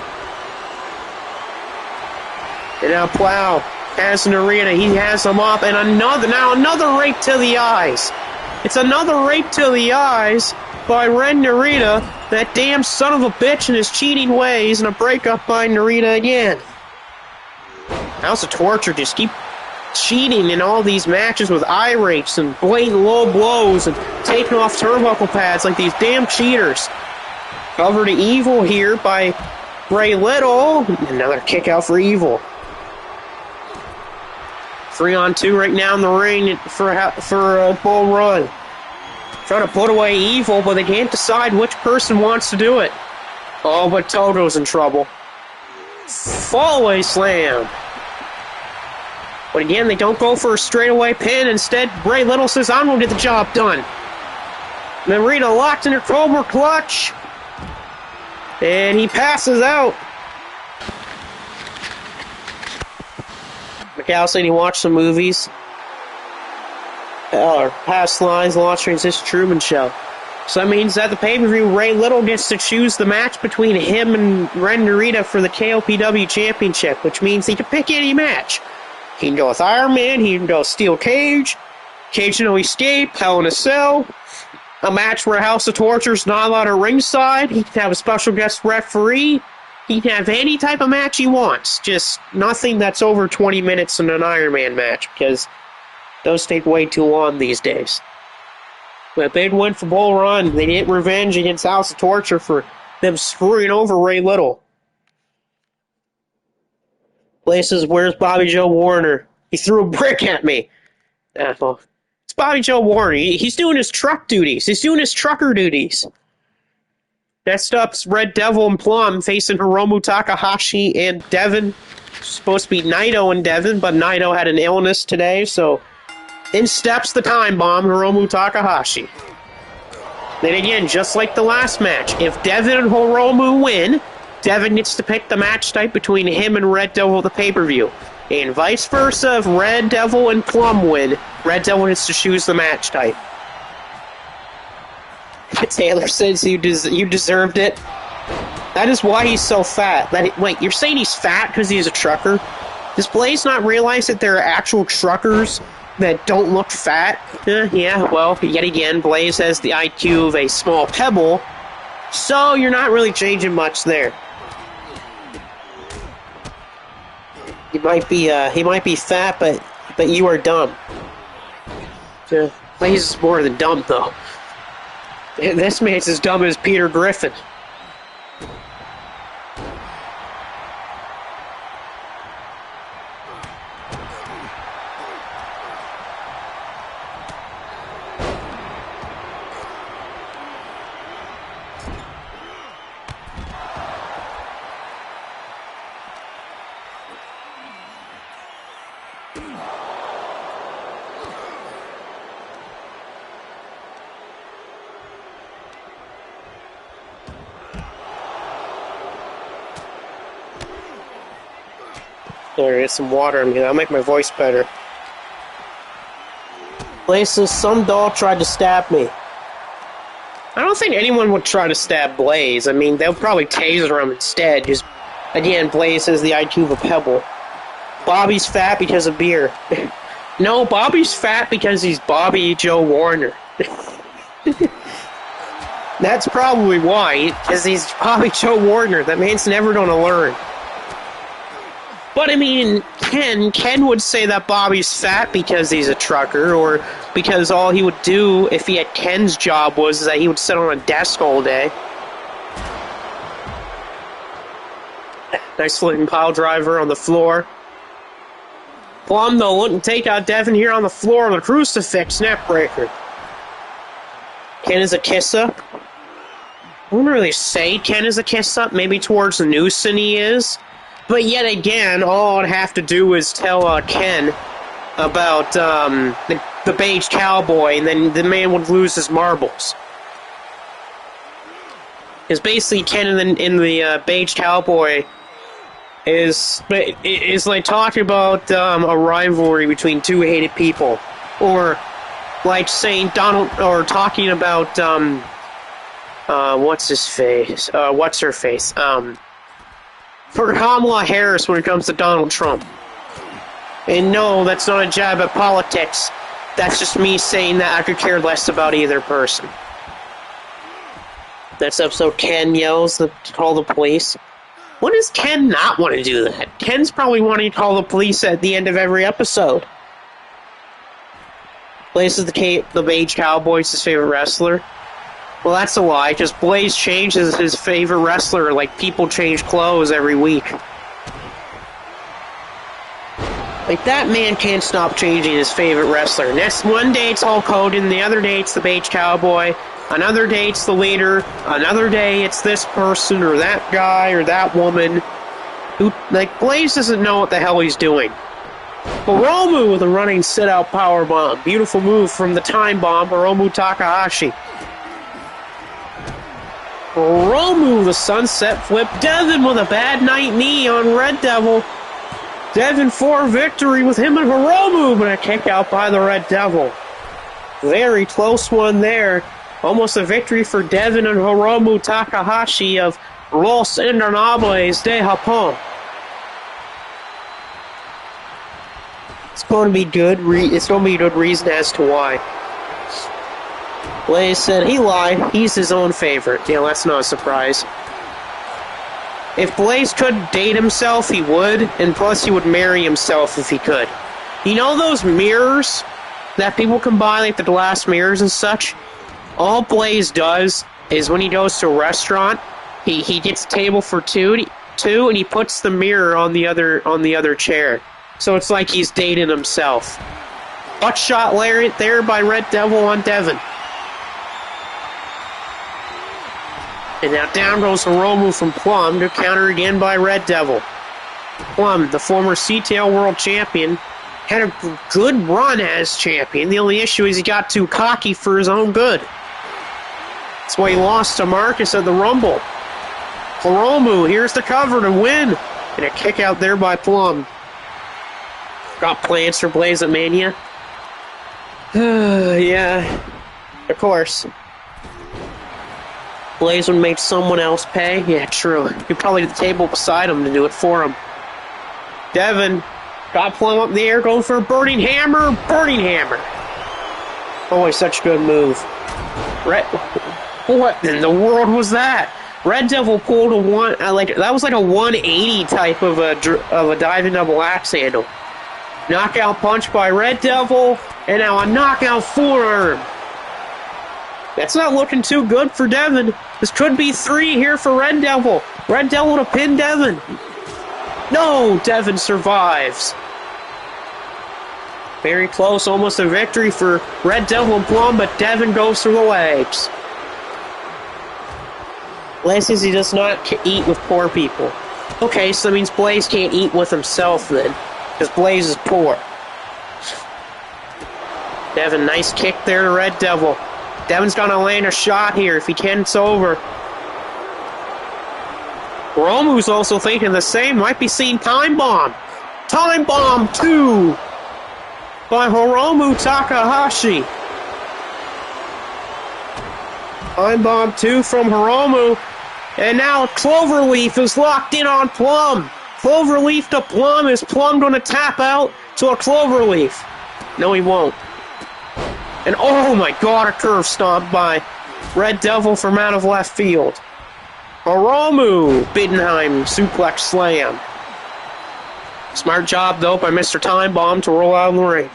And now Plow has Narita. He has him up. And another rape to the eyes. It's another rape to the eyes by Ren Narita. That damn son of a bitch in his cheating ways. And a breakup by Narita again. House of Torture just keep cheating in all these matches with eye rapes and blatant low blows and taking off turnbuckle pads like these damn cheaters. Cover to Evil here by Ray Little. Another kick out for Evil. 3-on-2 right now in the ring for Bull Run. Trying to put away Evil, but they can't decide which person wants to do it. Oh, but Togo's in trouble. Fallaway slam. But again, they don't go for a straightaway pin. Instead, Ray Little says, I'm going to get the job done. Narita locked in her Cobra clutch. And he passes out. Macau said he watched some movies. Or Past Lines, Lost Transition, Truman Show. So that means that the pay-per-view, Ray Little gets to choose the match between him and Ren Narita for the KOPW Championship, which means he can pick any match. He can go with Iron Man, he can go Steel Cage, Cage No Escape, Hell in a Cell, a match where House of Torture's not allowed at ringside, he can have a special guest referee, he can have any type of match he wants, just nothing that's over 20 minutes in an Iron Man match, because those take way too long these days. But big win for Bull Run. They get revenge against House of Torture for them screwing over Ray Little. Places, where's Bobby Joe Warner? He threw a brick at me. Well, it's Bobby Joe Warner. He's doing his truck duties. He's doing his trucker duties. Next up's Red Devil and Plum facing Hiromu Takahashi and Devin. It's supposed to be Naito and Devin, but Naito had an illness today, so in steps the time bomb, Hiromu Takahashi. Then again, just like the last match, if Devin and Hiromu win, Devin gets to pick the match type between him and Red Devil at the pay-per-view. And vice versa, if Red Devil and Plum win, Red Devil gets to choose the match type. Taylor says you deserved it. That is why he's so fat. Wait, you're saying he's fat because he's a trucker? Does Blaze not realize that there are actual truckers that don't look fat? Yeah, well, yet again, Blaze has the IQ of a small pebble, so you're not really changing much there. He might be fat, but you are dumb. Blaze is more than dumb, though. This man's as dumb as Peter Griffin. There, get some water in me. That'll make my voice better. Blaze says, some doll tried to stab me. I don't think anyone would try to stab Blaze. I mean, they'll probably taser him instead. Just, again, Blaze has the IQ of a pebble. Bobby's fat because of beer. No, Bobby's fat because he's Bobby Joe Warner. That's probably why, because he's Bobby Joe Warner. That man's never gonna learn. But I mean, Ken would say that Bobby's fat because he's a trucker, or because all he would do if he had Ken's job was that he would sit on a desk all day. Nice looking pile driver on the floor. Plum, though, wouldn't take out Devin here on the floor of the crucifix neckbreaker. Ken is a kiss-up. I wouldn't really say Ken is a kiss-up. Maybe towards the Newson he is. But yet again, all I'd have to do is tell Ken about the beige cowboy, and then the man would lose his marbles. Because basically Ken in the beige cowboy is like talking about a rivalry between two hated people. Or like saying or talking about what's her face? For Kamala Harris when it comes to Donald Trump. And no, that's not a jab at politics. That's just me saying that I could care less about either person. Next episode, Ken yells to call the police. When does Ken not want to do that? Ken's probably wanting to call the police at the end of every episode. Blaze is the beige cowboy's his favorite wrestler. Well, that's a lie, because Blaze changes his favorite wrestler like people change clothes every week. Like, that man can't stop changing his favorite wrestler. Next one day it's Hulk Hogan, the other day it's the beige cowboy, another day it's the leader, another day it's this person or that guy or that woman. Like, Blaze doesn't know what the hell he's doing. Hiromu with a running sit-out powerbomb. Beautiful move from the time bomb, Hiromu Takahashi. Hiromu, the sunset flip. Devin with a bad night knee on Red Devil. Devin for victory with him and Hiromu, but a kick out by the Red Devil. Very close one there. Almost a victory for Devin and Hiromu Takahashi of Los Indomables de Japón. It's going to be good. It's going to be a good reason as to why. Blaze said he lied. He's his own favorite. Yeah, that's not a surprise. If Blaze could date himself, he would, and plus he would marry himself if he could. You know those mirrors that people can buy, like the glass mirrors and such? All Blaze does is when he goes to a restaurant, he gets a table for two, and he puts the mirror on the other chair. So it's like he's dating himself. Butt shot lariat there by Red Devil on Devin. And now down goes Hiromu from Plum to counter again by Red Devil. Plum, the former C-Tail World Champion, had a good run as champion. The only issue is he got too cocky for his own good. That's why he lost to Marcus at the Rumble. Hiromu, here's the cover to win. And a kick out there by Plum. Got plans for Blaze at Mania? Yeah, of course. Blaze would make someone else pay? Yeah, true. He'd probably get the table beside him to do it for him. Devin got Plum up in the air, going for a burning hammer. Burning hammer. Oh, such a good move. What in the world was that? Red Devil pulled that was like a 180 type of a diving double axe handle. Knockout punch by Red Devil, and now a knockout forearm. That's not looking too good for Devin. This could be 3 here for Red Devil. Red Devil to pin Devin. No, Devin survives. Very close, almost a victory for Red Devil and Plum, but Devin goes through the legs. Blaze says he does not eat with poor people. Okay, so that means Blaze can't eat with himself then, because Blaze is poor. Devin, nice kick there to Red Devil. Devin's gonna land a shot here. If he can, it's over. Hiromu's also thinking the same. Might be seeing time bomb. Time Bomb 2 by Hiromu Takahashi. Time Bomb 2 from Hiromu. And now Cloverleaf is locked in on Plum. Cloverleaf to Plum. Is Plum going to tap out to a Cloverleaf? No, he won't. And oh my god, a curve stomp by Red Devil from out of left field. Hiromu, Biddenheim suplex slam. Smart job, though, by Mr. Time Bomb to roll out of the ring.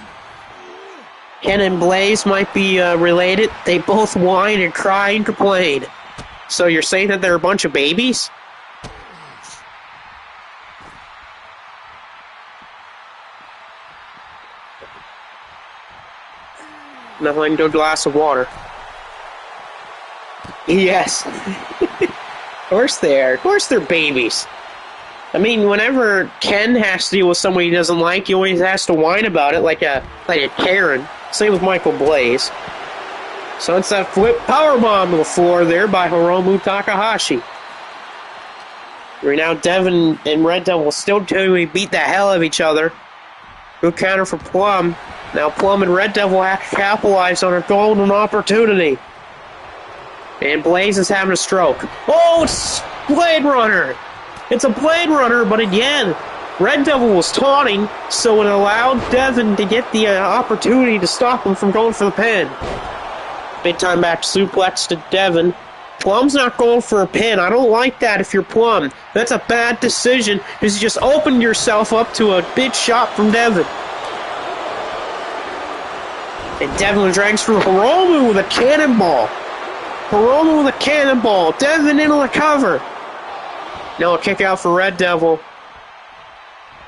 Ken and Blaze might be related. They both whine and cry and complain. So you're saying that they're a bunch of babies? Nothing to a glass of water. Yes. Of course they are. Of course they're babies. I mean, whenever Ken has to deal with somebody he doesn't like, he always has to whine about it like a Karen. Same with Michael Blaze. Sunset flip powerbomb to the floor there by Hiromu Takahashi. Right now, Devin and Red Devil still totally beat the hell out of each other. Good counter for Plum. Now Plum and Red Devil have to capitalize on a golden opportunity. And Blaze is having a stroke. Oh, it's Blade Runner! It's a Blade Runner, but again, Red Devil was taunting, so it allowed Devin to get the opportunity to stop him from going for the pin. Big time back suplex to Devin. Plum's not going for a pin. I don't like that if you're Plum. That's a bad decision, because you just opened yourself up to a big shot from Devin. And Devin drags through Hiromu with a cannonball. Hiromu with a cannonball. Devin into the cover. Now a kick out for Red Devil.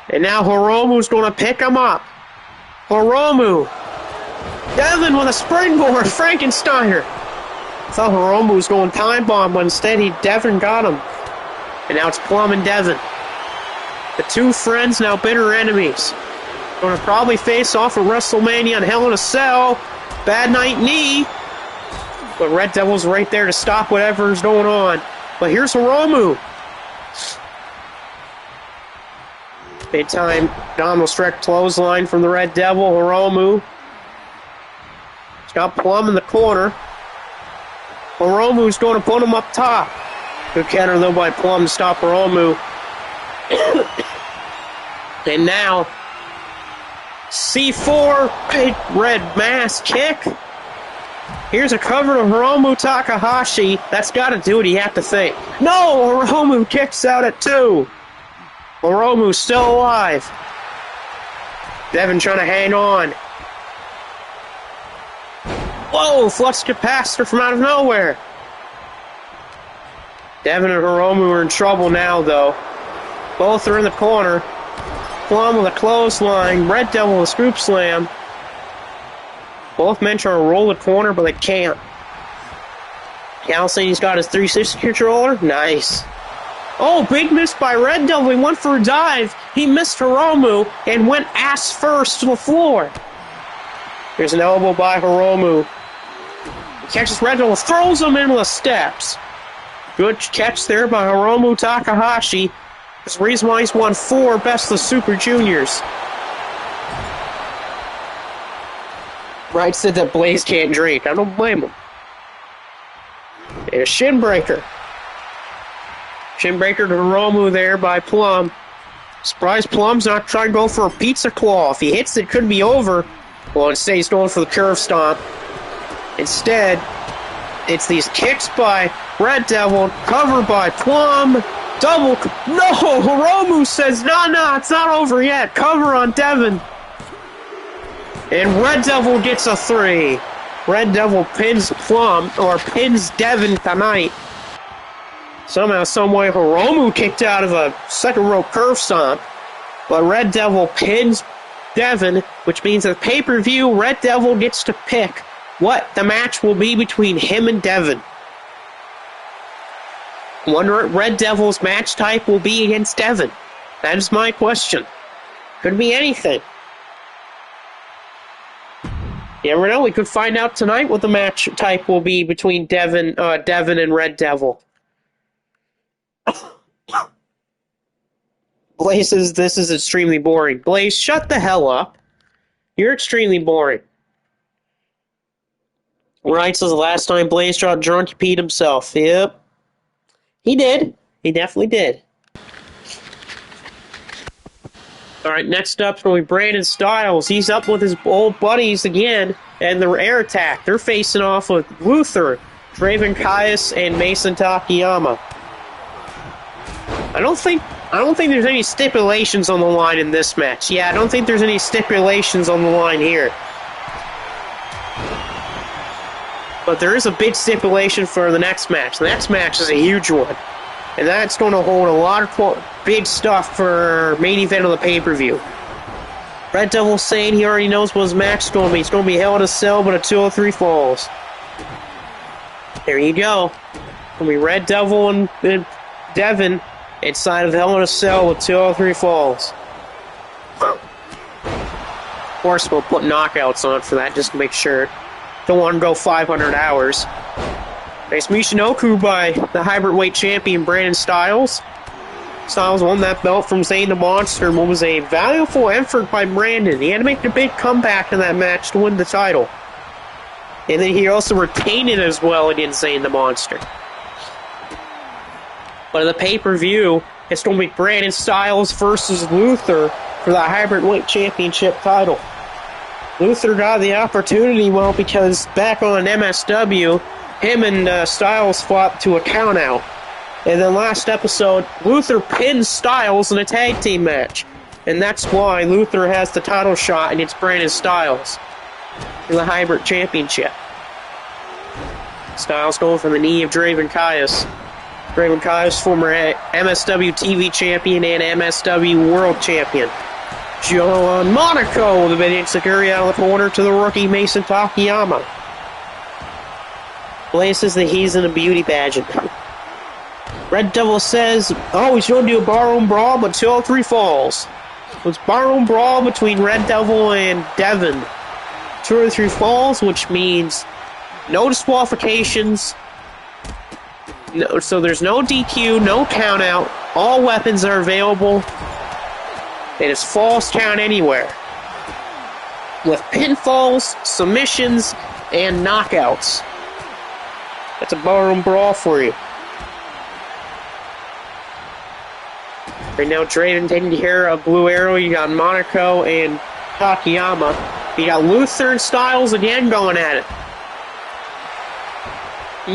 And now Hiromu's going to pick him up. Hiromu. Devin with a springboard. Frankensteiner. I thought Hiromu was going time bomb, but instead Devin got him. And now it's Plum and Devin. The two friends, now bitter enemies. Going to probably face off at WrestleMania and Hell in a Cell. Bad Night Knee. But Red Devil's right there to stop whatever's going on. But here's Hiromu. Big time abdominal stretch clothesline from the Red Devil. Hiromu. He's got Plum in the corner. Hiromu's going to put him up top. Good counter though by Plum to stop Hiromu. And now C4 big red mass kick. Here's a cover to Hiromu Takahashi. That's got to do it, you have to think. No! Hiromu kicks out at 2. Hiromu's still alive. Devin trying to hang on. Whoa! Flux capacitor from out of nowhere. Devin and Hiromu are in trouble now, though. Both are in the corner. Plum with a clothesline. Red Devil with a scoop slam. Both men trying to roll the corner, but they can't. Cal saying he's got his 360 controller. Nice. Oh, big miss by Red Devil. He went for a dive. He missed Hiromu and went ass first to the floor. There's an elbow by Hiromu. He catches Red Devil, throws him into the steps. Good catch there by Hiromu Takahashi. There's the reason why he's won 4 Best of Super Juniors. Wright said that Blaze can't drink. I don't blame him. And a shin breaker. Shin breaker to Hiromu there by Plum. Surprised Plum's not trying to go for a pizza claw. If he hits it, could be over. Well, instead he's going for the curve stomp. Instead, it's these kicks by Red Devil, covered by Plum. Double. No! Hiromu says, no, it's not over yet. Cover on Devin. And Red Devil gets a 3. Red Devil pins Plum, or pins Devin tonight. Somehow, someway, Hiromu kicked out of a second rope curve stomp. But Red Devil pins Devin, which means at the pay-per-view, Red Devil gets to pick what the match will be between him and Devin. Wonder what Red Devil's match type will be against Devin. That is my question. Could be anything. You never know, we could find out tonight what the match type will be between Devin and Red Devil. Blaze says this is extremely boring. Blaze, shut the hell up. You're extremely boring. Ryan says the last time Blaze got drunk, he peed himself. Yep. He did. He definitely did. Alright, next up's going to be Brandon Styles. He's up with his old buddies again, and the Air Attack. They're facing off with Luther, Draven Kaius, and Mason Takayama. I don't think there's any stipulations on the line in this match. Yeah, I don't think there's any stipulations on the line here. But there is a big stipulation for the next match. The next match is a huge one. And that's going to hold a lot of big stuff for main event of the pay-per-view. Red Devil's saying he already knows what his match is going to be. It's going to be Hell in a Cell, but a 203 Falls. There you go. It's going to be Red Devil and Devin inside of Hell in a Cell with 203 Falls. Of course, we'll put knockouts on for that just to make sure. Don't want to go 500 hours. Nice Michinoku by the hybrid weight champion Brandon Styles. Styles won that belt from Zayn the Monster and was a valuable effort by Brandon. He had to make a big comeback in that match to win the title. And then he also retained it as well against Zayn the Monster. But in the pay-per-view, it's going to be Brandon Styles versus Luther for the hybrid weight championship title. Luther got the opportunity, well, because back on MSW, him and Styles fought to a countout. And then last episode, Luther pinned Styles in a tag team match. And that's why Luther has the title shot against Brandon Styles for the hybrid championship. Styles going for the knee of Draven Kaius. Draven Kaius, former MSW TV champion and MSW world champion. John Monaco with a big Sakuri out of the corner to the rookie Mason Takayama. Blaze says that he's in a beauty pageant. Red Devil says, oh, he's going to do a barroom brawl, but 203 Falls. It's barroom brawl between Red Devil and Devin. 203 Falls, which means no disqualifications. No, so there's no DQ, no countout. All weapons are available. And it's falls count anywhere. With pinfalls, submissions, and knockouts. That's a barroom brawl for you. Right now, Draven taking care of Blue Arrow. You got Monaco and Takayama. You got Luther and Styles again going at it.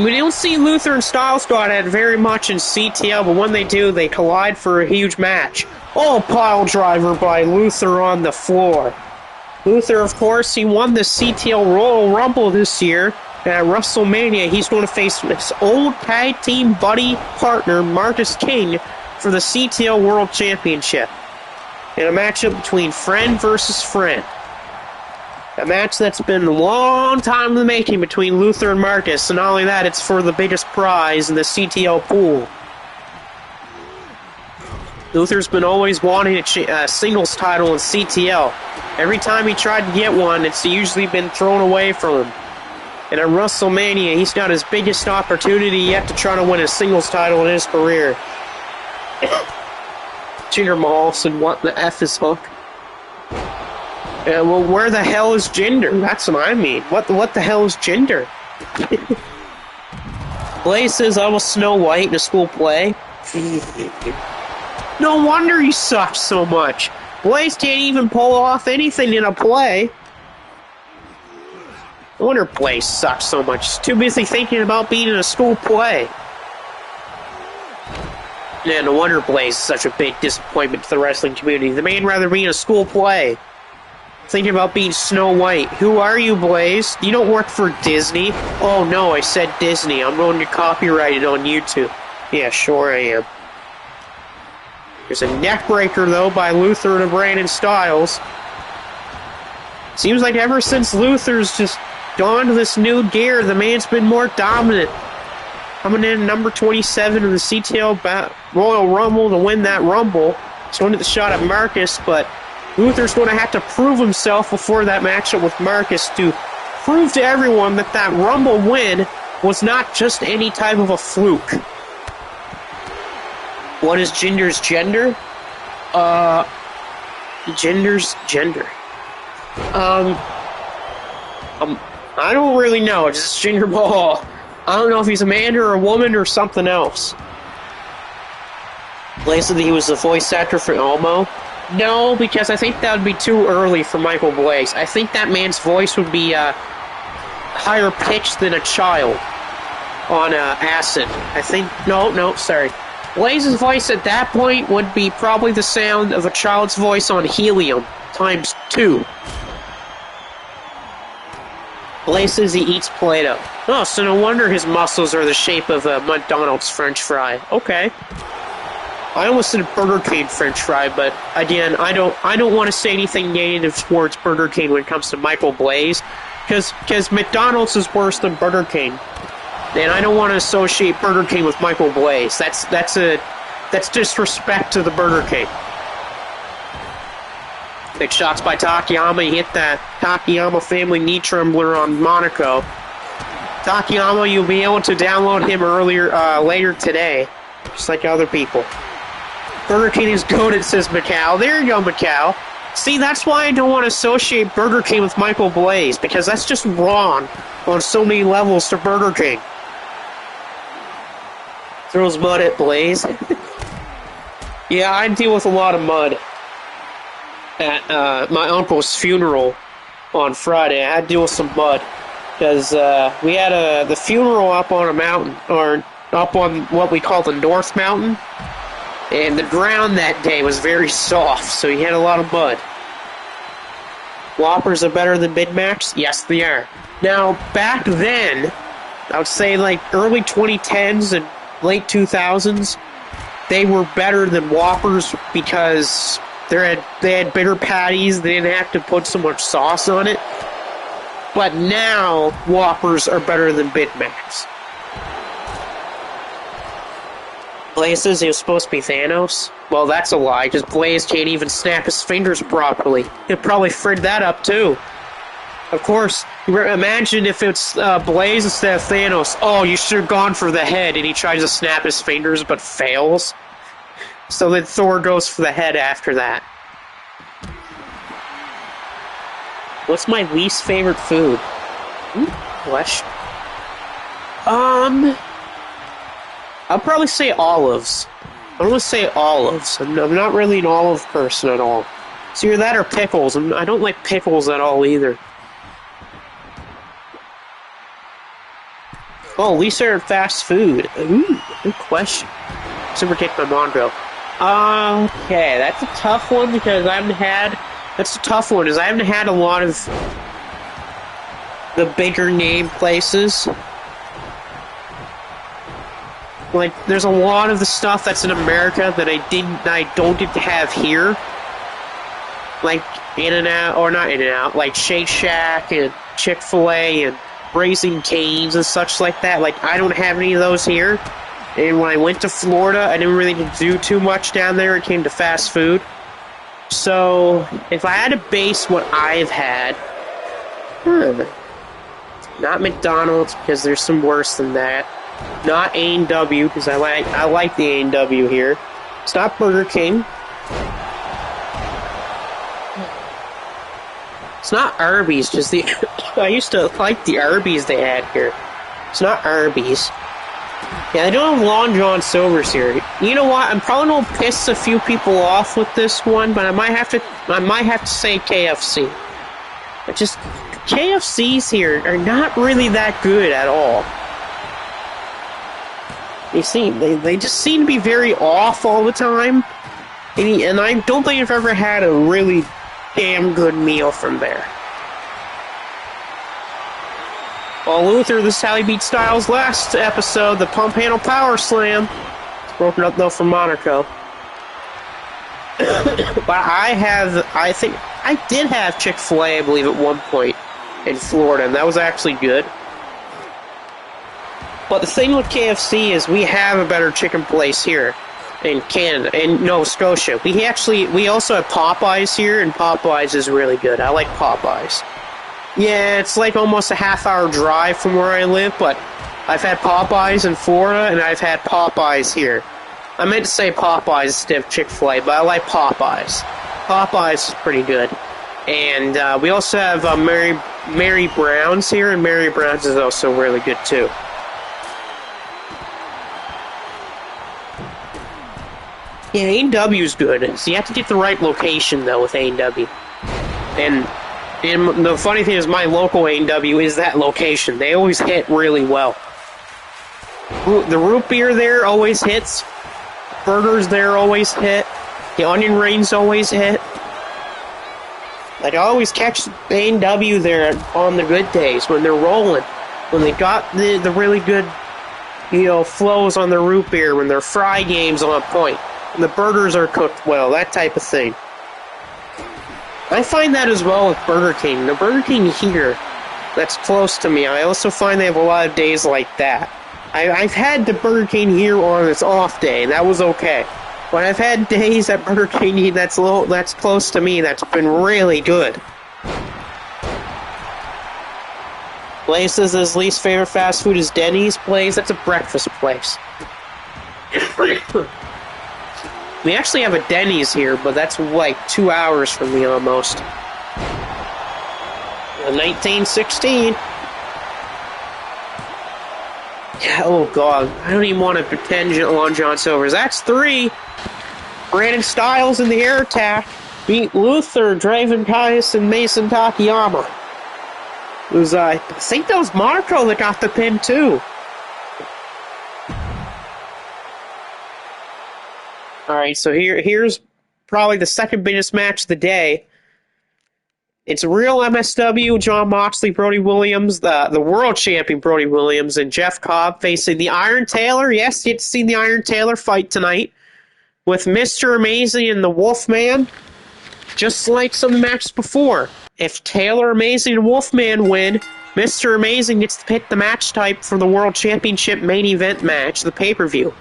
We don't see Luther and Styles go at it very much in CTL, but when they do, they collide for a huge match. Oh, pile driver by Luther on the floor. Luther, of course, he won the CTL Royal Rumble this year. And at WrestleMania, he's going to face his old tag team buddy partner, Marcus King, for the CTL World Championship. In a matchup between friend versus friend. A match that's been a long time in the making between Luther and Marcus. And not only that, it's for the biggest prize in the CTL pool. Luther's been always wanting a singles title in CTL. Every time he tried to get one, it's usually been thrown away from him. And at WrestleMania, he's got his biggest opportunity yet to try to win a singles title in his career. Jinder Mahal said, what the F is Hook? Well, where the hell is Jinder? That's what I mean. What the hell is Jinder? Blaze says I was Snow White in a school play. No wonder he sucks so much. Blaze can't even pull off anything in a play. No wonder Blaze sucks so much. He's too busy thinking about being in a school play. Yeah, no wonder Blaze is such a big disappointment to the wrestling community. The man rather be in a school play. Thinking about being Snow White. Who are you, Blaze? You don't work for Disney? Oh no, I said Disney. I'm going to copyright it on YouTube. Yeah, sure I am. There's a neck breaker, though, by Luther to Brandon Styles. Seems like ever since Luther's just gone to this new gear, the man's been more dominant. Coming in number 27 in the CTL Royal Rumble to win that Rumble. He's going to get the shot at Marcus, but Luther's going to have to prove himself before that matchup with Marcus to prove to everyone that that Rumble win was not just any type of a fluke. What is Jinder's gender? Gender's gender. I don't really know. Just Jinder Mahal. I don't know if he's a man or a woman or something else. Blaze said that he was the voice actor for Elmo. No, because I think that would be too early for Michael Blaze. I think that man's voice would be higher pitched than a child on acid. I think... No, sorry. Blaze's voice at that point would be probably the sound of a child's voice on helium, times 2. Blaze says he eats Play-Doh. Oh, so no wonder his muscles are the shape of a McDonald's French fry. Okay. I almost said Burger King French fry, but again, I don't want to say anything negative towards Burger King when it comes to Michael Blaze, because McDonald's is worse than Burger King, and I don't want to associate Burger King with Michael Blaze. That's disrespect to the Burger King. Big shots by Takayama. He hit that Takayama family knee trembler on Monaco. Takayama, you'll be able to download him later today, just like other people. Burger King is goated, says Macau. There you go, Macau. See, that's why I don't want to associate Burger King with Michael Blaze, because that's just wrong on so many levels to Burger King. Throws mud at Blaze. Yeah, I deal with a lot of mud. At my uncle's funeral on Friday, I had to deal with some mud, because we had the funeral up on a mountain, or up on what we call the North Mountain. And the ground that day was very soft, so he had a lot of mud. Whoppers are better than Big Macs? Yes, they are. Now, back then, I would say like early 2010s and late 2000s, they were better than Whoppers because they had bigger patties, they didn't have to put so much sauce on it. But now, Whoppers are better than Big Macs. Blaze says he was supposed to be Thanos. Well, that's a lie, because Blaze can't even snap his fingers properly. He'll probably frig that up, too. Of course, imagine if it's Blaze instead of Thanos. Oh, you should have gone for the head, and he tries to snap his fingers, but fails. So then Thor goes for the head after that. What's my least favorite food? Question. I'll probably say olives. I'm going to say olives. I'm not really an olive person at all. It's either that or pickles. I don't like pickles at all either. Oh, least favorite fast food. Ooh, good question. Super kick my Mongo. Okay, that's a tough one because I haven't had... That's a tough one because I haven't had a lot of the bigger name places. Like, there's a lot of the stuff that's in America that I don't get to have here. Like In-N-Out, or not In-N-Out, like Shake Shack and Chick-fil-A and Raising Cane's and such like that. Like, I don't have any of those here. And when I went to Florida, I didn't really do too much down there when it came to fast food. So, if I had to base what I've had, not McDonald's, because there's some worse than that. Not A&W, because I like the A&W here. It's not Burger King. It's not Arby's, just I used to like the Arby's they had here. It's not Arby's. Yeah, they don't have Long John Silver's here. You know what? I'm probably gonna piss a few people off with this one, but I might have to say KFC. But just KFC's here are not really that good at all. They just seem to be very off all the time, and I don't think I've ever had a really damn good meal from there. Well, Luther, this is how he beat Styles last episode, the Pump Handle Power Slam. It's broken up though from Monaco. But I think I did have Chick-fil-A, I believe, at one point in Florida, and that was actually good. But the thing with KFC is we have a better chicken place here in Canada, in Nova Scotia. We also have Popeyes here, and Popeyes is really good. I like Popeyes. Yeah, it's like almost a half-hour drive from where I live, but I've had Popeyes in Florida, and I've had Popeyes here. I meant to say Popeyes instead of Chick-fil-A, but I like Popeyes. Popeyes is pretty good. And we also have Mary Brown's here, and Mary Brown's is also really good too. Yeah, A&W's good. So you have to get the right location, though, with A&W. And the funny thing is, my local A&W is that location. They always hit really well. The root beer there always hits. Burgers there always hit. The onion rings always hit. Like, I always catch A&W there on the good days when they're rolling. When they got the really good, flows on the root beer, when their fry game's on point. And the burgers are cooked well, that type of thing. I find that as well with Burger King. The Burger King here, that's close to me, I also find they have a lot of days like that. I've had the Burger King here on its off day, and that was okay. But I've had days at Burger King that's close to me that's been really good. Blaze says his least favorite fast food is Denny's. Blaze, that's a breakfast place. We actually have a Denny's here, but that's like 2 hours from me almost. 1916. Yeah, oh god, I don't even want to pretend Long John Silver's. That's 3. Brandon Styles in the air attack. Beat Luther, Draven Pius, and Mason Takayama. It was, I think that was Marco that got the pin too. Alright, so here's probably the second biggest match of the day. It's real MSW, John Moxley, Brody Williams, the world champion Brody Williams, and Jeff Cobb facing the Iron Taylor. Yes, you get to see the Iron Taylor fight tonight with Mr. Amazing and the Wolfman, just like some matches before. If Taylor, Amazing, and Wolfman win, Mr. Amazing gets to pick the match type for the World Championship main event match, the pay-per-view.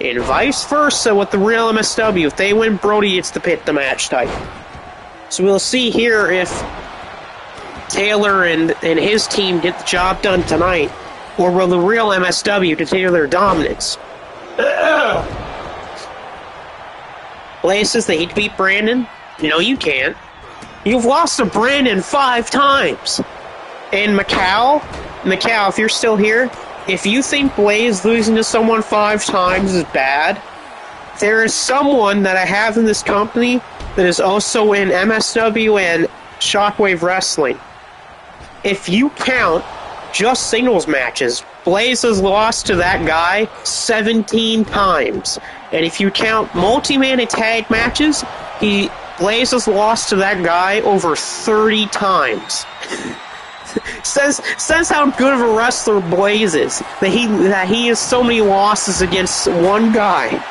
And vice versa with the real MSW. If they win, Brody gets to pick the match type. So we'll see here if Taylor and his team get the job done tonight, or will the real MSW continue their dominance? Blaze says they need to beat Brandon. No, you can't. You've lost to Brandon 5 times. And Macau, if you're still here, if you think Blaze losing to someone 5 times is bad, there is someone that I have in this company that is also in MSW and Shockwave Wrestling. If you count just singles matches, Blaze has lost to that guy 17 times. And if you count multi-man and tag matches, Blaze has lost to that guy over 30 times. says how good of a wrestler Blaze is. That he has so many losses against one guy.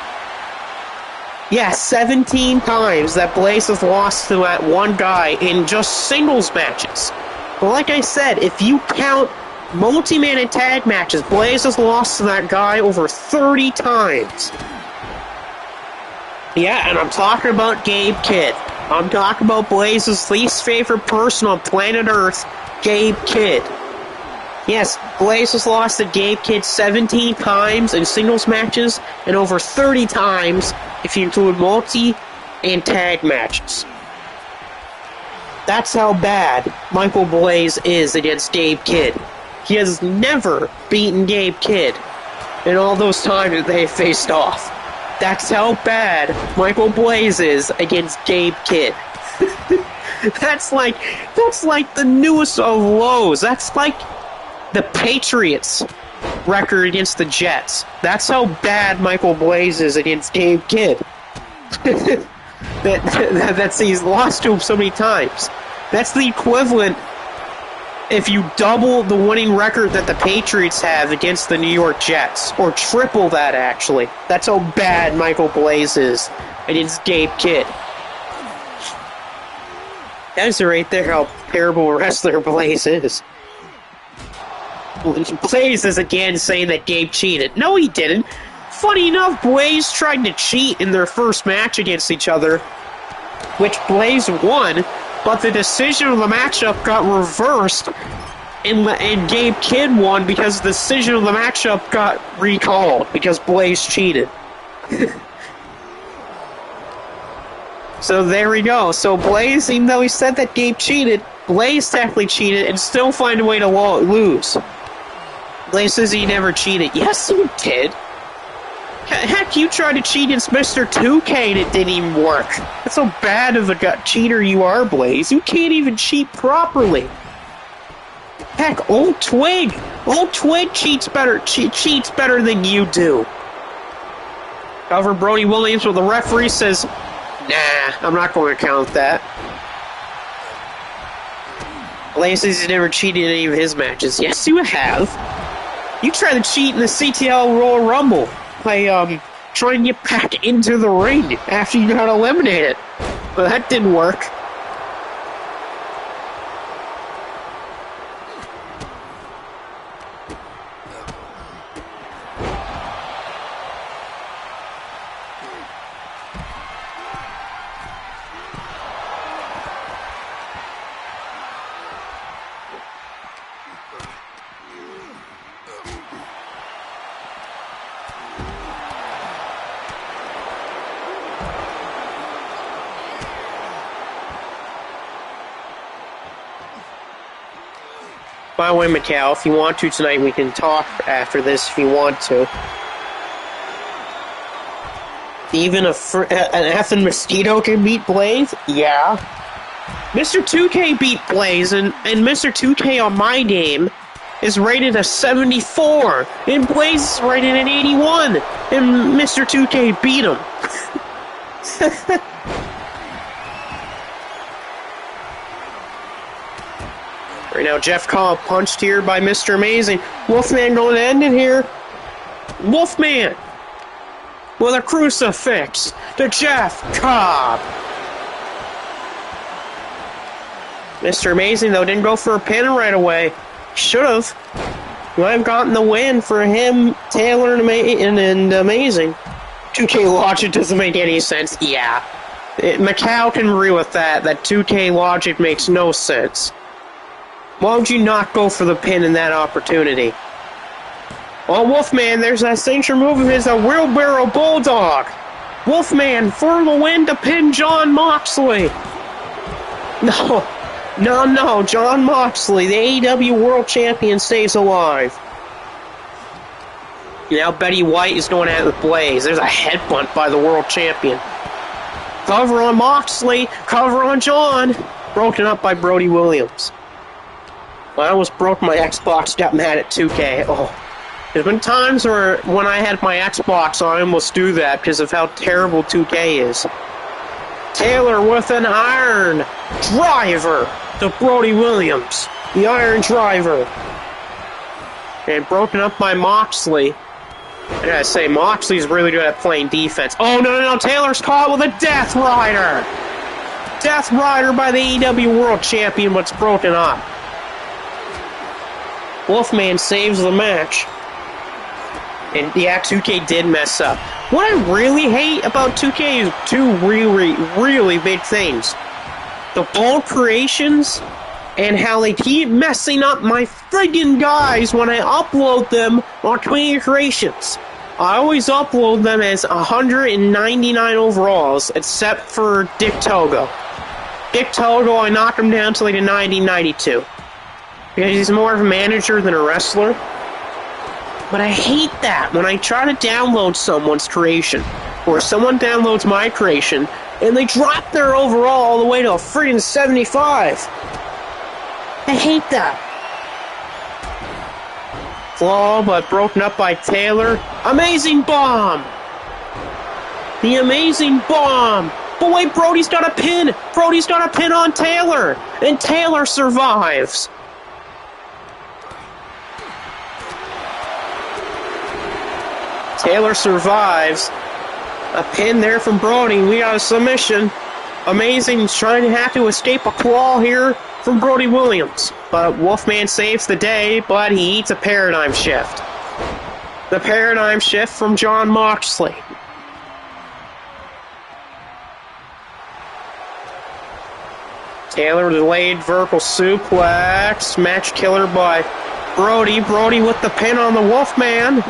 Yeah, 17 times that Blaze has lost to that one guy in just singles matches. But like I said, if you count multi-man and tag matches, Blaze has lost to that guy over 30 times. Yeah, and I'm talking about Gabe Kidd. I'm talking about Blaze's least favorite person on planet Earth, Gabe Kidd. Yes, Blaze has lost to Gabe Kidd 17 times in singles matches, and over 30 times if you include multi and tag matches. That's how bad Michael Blaze is against Gabe Kidd. He has never beaten Gabe Kidd in all those times that they faced off. That's how bad Michael Blaze is against Gabe Kidd. That's like the newest of lows. That's like the Patriots' record against the Jets. That's how bad Michael Blaze is against Gabe Kidd. That's he's lost to him so many times. That's the equivalent if you double the winning record that the Patriots have against the New York Jets, or triple that actually. That's how bad Michael Blaze is against Gabe Kidd. That's right there how terrible wrestler Blaze is. Blaze is again saying that Gabe cheated. No, he didn't. Funny enough, Blaze tried to cheat in their first match against each other, which Blaze won, but the decision of the matchup got reversed, and Gabe Kidd won because the decision of the matchup got recalled because Blaze cheated. So there we go. So Blaze, even though he said that Gabe cheated, Blaze technically cheated and still find a way to lose. Blaze says he never cheated. Yes, he did. Heck, you tried to cheat against Mr. 2K and it didn't even work. That's how bad of a cheater you are, Blaze. You can't even cheat properly. Heck, Old Twig cheats better than you do. However, Brody Williams, well, the referee says, nah, I'm not going to count that. Blaze says he's never cheated in any of his matches. Yes, you have. You tried to cheat in the CTL Royal Rumble by trying to get back into the ring after you got eliminated. But that didn't work. By the way, Macau, if you want to tonight, we can talk after this if you want to. Even an effing mosquito can beat Blaze? Yeah. Mr. 2K beat Blaze, and Mr. 2K on my game is rated a 74, and Blaze is rated an 81, and Mr. 2K beat him. Right now, Jeff Cobb punched here by Mr. Amazing. Wolfman going to end it here. Wolfman with a crucifix to Jeff Cobb. Mr. Amazing, though, didn't go for a pin right away. Should have. Might have gotten the win for him, Taylor, and Amazing. 2K logic doesn't make any sense. Yeah. Macau can agree with that 2K logic makes no sense. Why would you not go for the pin in that opportunity? Well, Wolfman, there's that signature move of his, a wheelbarrow bulldog. Wolfman for the win to pin Jon Moxley. No, Jon Moxley, the AEW World Champion, stays alive. Now Betty White is going at it with Blaze. There's a headbutt by the World Champion. Cover on Moxley, cover on Jon. Broken up by Brody Williams. I almost broke my Xbox, got mad at 2K. Oh, there's been times when I had my Xbox, I almost do that because of how terrible 2K is. Taylor with an iron driver to Brody Williams. The iron driver. And broken up by Moxley. I gotta say, Moxley's really good at playing defense. Oh, no, Taylor's caught with a Death Rider. Death Rider by the AEW World Champion, but it's broken up. Wolfman saves the match. And yeah, 2K did mess up. What I really hate about 2K is two really big things. The ball creations and how they keep messing up my friggin' guys when I upload them on Community Creations. I always upload them as 199 overalls, except for Dick Togo. Dick Togo, I knock him down to like a 90-92. Because he's more of a manager than a wrestler. But I hate that when I try to download someone's creation, or someone downloads my creation, and they drop their overall all the way to a friggin' 75. I hate that. Claw, but broken up by Taylor. Amazing bomb! The amazing bomb! But wait, Brody's got a pin! Brody's got a pin on Taylor! And Taylor survives! Taylor survives. A pin there from Brody. We got a submission. Amazing's trying to have to escape a claw here from Brody Williams. But Wolfman saves the day, but he eats a paradigm shift. The paradigm shift from Jon Moxley. Taylor delayed vertical suplex. Match killer by Brody. Brody with the pin on the Wolfman.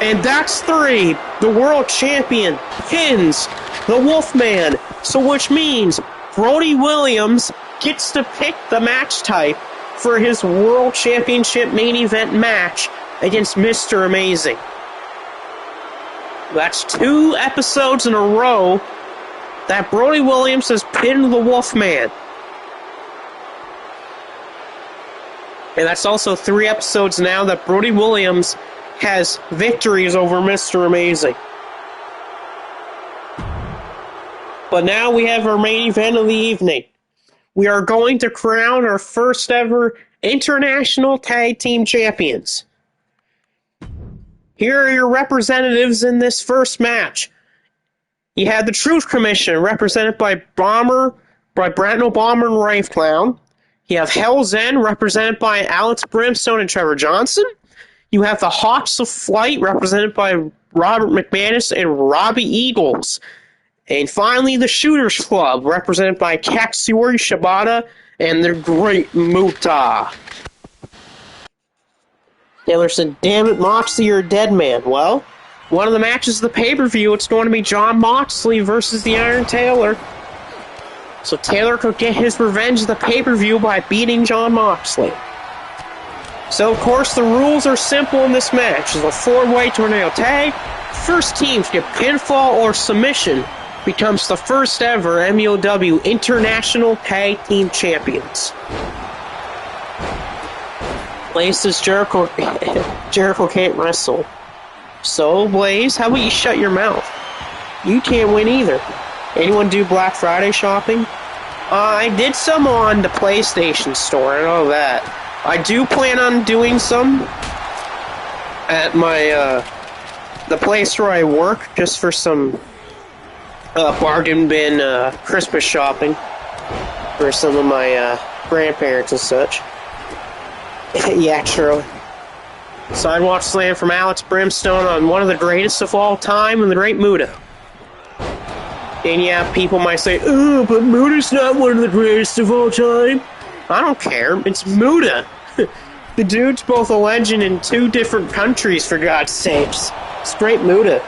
And that's 3. The world champion pins the Wolfman. So which means Brody Williams gets to pick the match type for his World Championship main event match against Mr. Amazing. That's 2 episodes in a row that Brody Williams has pinned the Wolfman. And that's also 3 episodes now that Brody Williams has victories over Mr. Amazing. But now we have our main event of the evening. We are going to crown our first ever International Tag Team Champions. Here are your representatives in this first match. You have the Truth Commission, represented by Brandon Bomber and Rave Clown. You have Hell's End, represented by Alex Brimstone and Trevor Johnson. You have the Hawks of Flight, represented by Robert McManus and Robbie Eagles. And finally, the Shooters Club, represented by Katsuyori Shibata and the Great Muta. Taylor said, "Damn it, Moxley, you're a dead man." Well, one of the matches of the pay-per-view, it's going to be Jon Moxley versus the Iron Taylor. So Taylor could get his revenge of the pay-per-view by beating Jon Moxley. So, of course, the rules are simple in this match. It's a 4-way tornado tag. First team to get pinfall or submission becomes the first ever MEOW International Tag Team Champions. Blaze says Jericho can't wrestle. So, Blaze, how about you shut your mouth? You can't win either. Anyone do Black Friday shopping? I did some on the PlayStation Store, I know that. I do plan on doing some at my, the place where I work, just for some bargain bin Christmas shopping for some of my grandparents and such. Yeah, true. Sidewalk Slam from Alex Brimstone on one of the greatest of all time, and the Great Muta. And yeah, people might say, "Oh, but Muta's not one of the greatest of all time." I don't care. It's Muta. The dude's both a legend in 2 different countries, for God's sakes. It's Great Muta.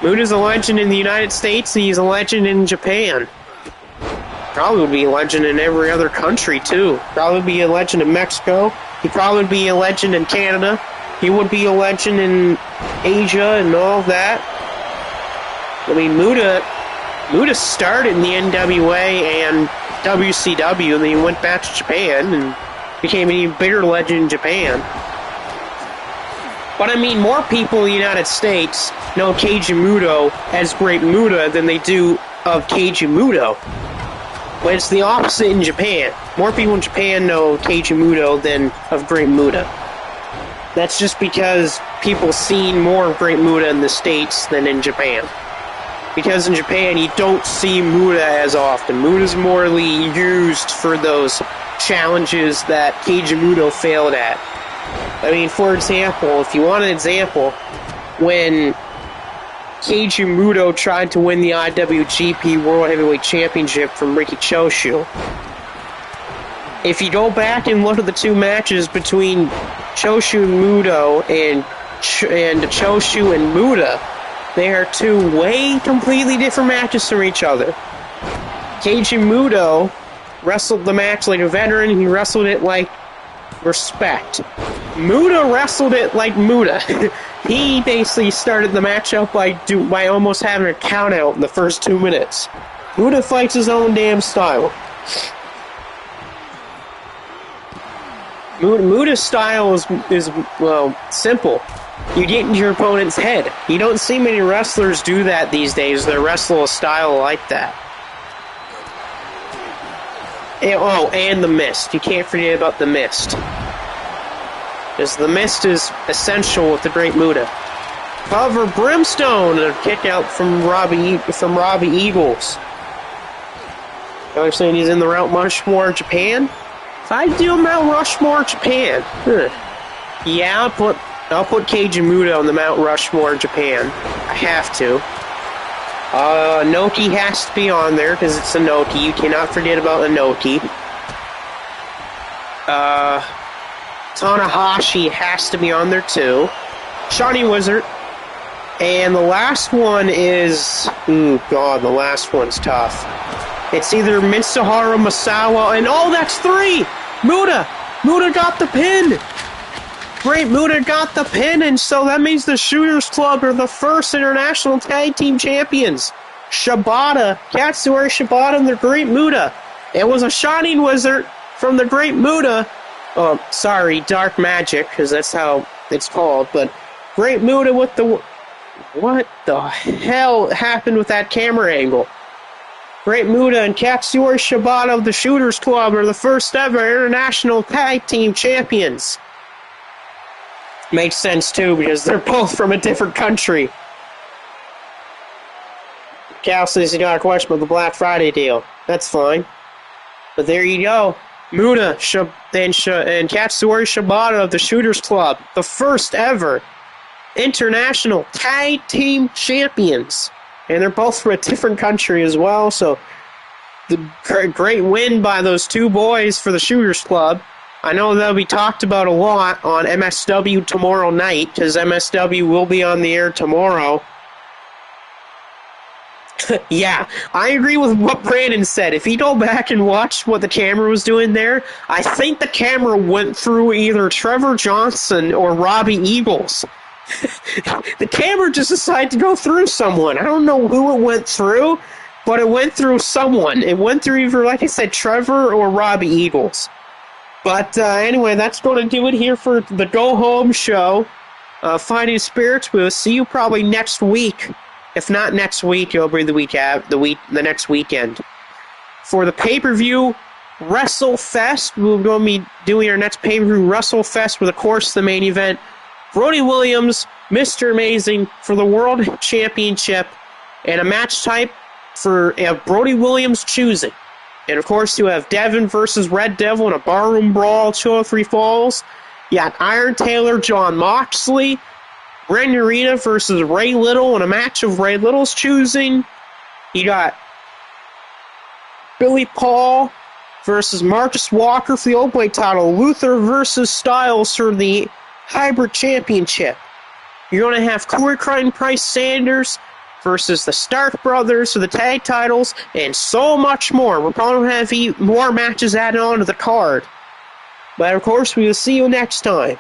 Muta's a legend in the United States, and he's a legend in Japan. Probably would be a legend in every other country, too. Probably be a legend in Mexico. He'd probably be a legend in Canada. He would be a legend in Asia and all that. I mean, Muta started in the NWA and WCW, and then he went back to Japan and became an even bigger legend in Japan. But I mean, more people in the United States know Keiji Muto as Great Muta than they do of Keiji Muto. But it's the opposite in Japan. More people in Japan know Keiji Muto than of Great Muta. That's just because people seen more of Great Muta in the States than in Japan. Because in Japan, you don't see Muta as often. Muta's morely used for those challenges that Keiji Muto failed at. I mean, for example, if you want an example, when Keiji Muto tried to win the IWGP World Heavyweight Championship from Riki Choshu, if you go back and look at the 2 matches between Choshu and Muto and Choshu and Muta, they are 2 way completely different matches from each other. Keiji Muto wrestled the match like a veteran. He wrestled it like respect. Muta wrestled it like Muta. He basically started the match out by almost having a count out in the first 2 minutes. Muta fights his own damn style. Muta's style is well, simple. You get into your opponent's head. You don't see many wrestlers do that these days. They wrestle a style like that. And the Mist. You can't forget about the Mist. Because the Mist is essential with the Great Muta. However, Brimstone, a kick out from Robbie Eagles. You're saying he's in the Mount Rushmore, Japan? If I do Mount Rushmore, Japan, yeah, I'll put Keiji Muta on the Mount Rushmore, Japan. I have to. Inoki has to be on there because it's Inoki. You cannot forget about Inoki. Tanahashi has to be on there too. Shawnee Wizard. And the last one is... Ooh, God, the last one's tough. It's either Mitsuharu Misawa and... Oh, that's 3! Muta! Muta got the pin! Great Muta got the pin, and so that means the Shooters Club are the first international tag team champions. Shibata, Katsuyori Shibata and the Great Muta. It was a Shining Wizard from the Great Muta. Sorry, Dark Magic, because that's how it's called, but Great Muta with the... What the hell happened with that camera angle? Great Muta and Katsuyori Shibata of the Shooters Club are the first ever international tag team champions. Makes sense, too, because they're both from a different country. Cal says you got a question about the Black Friday deal. That's fine. But there you go. Muta and Katsuyori Shibata of the Shooters Club, the first ever international tag team champions. And they're both from a different country as well, so the great win by those two boys for the Shooters Club. I know that'll be talked about a lot on MSW tomorrow night, because MSW will be on the air tomorrow. Yeah, I agree with what Brandon said. If you go back and watch what the camera was doing there, I think the camera went through either Trevor Johnson or Robbie Eagles. The camera just decided to go through someone. I don't know who it went through, but it went through someone. It went through either, like I said, Trevor or Robbie Eagles. But anyway, that's going to do it here for the Go Home show. Fighting Spirits, we'll see you probably next week. If not next week, it'll be the next weekend. For the pay-per-view WrestleFest, we're going to be doing our next pay-per-view WrestleFest with, of course, the main event. Brody Williams, Mr. Amazing, for the World Championship, and a match type for Brody Williams choosing. And, of course, you have Devin versus Red Devil in a barroom brawl, 203 Falls. You got Iron Taylor, John Moxley, Ren Narita versus Ray Little in a match of Ray Little's choosing. You got Billy Paul versus Marcus Walker for the Openweight title. Luther versus Styles for the Hybrid Championship. You're going to have Corey Crichton Price Sanders versus the Stark Brothers for the tag titles, and so much more. We're probably going to have more matches added on to the card. But of course, we will see you next time.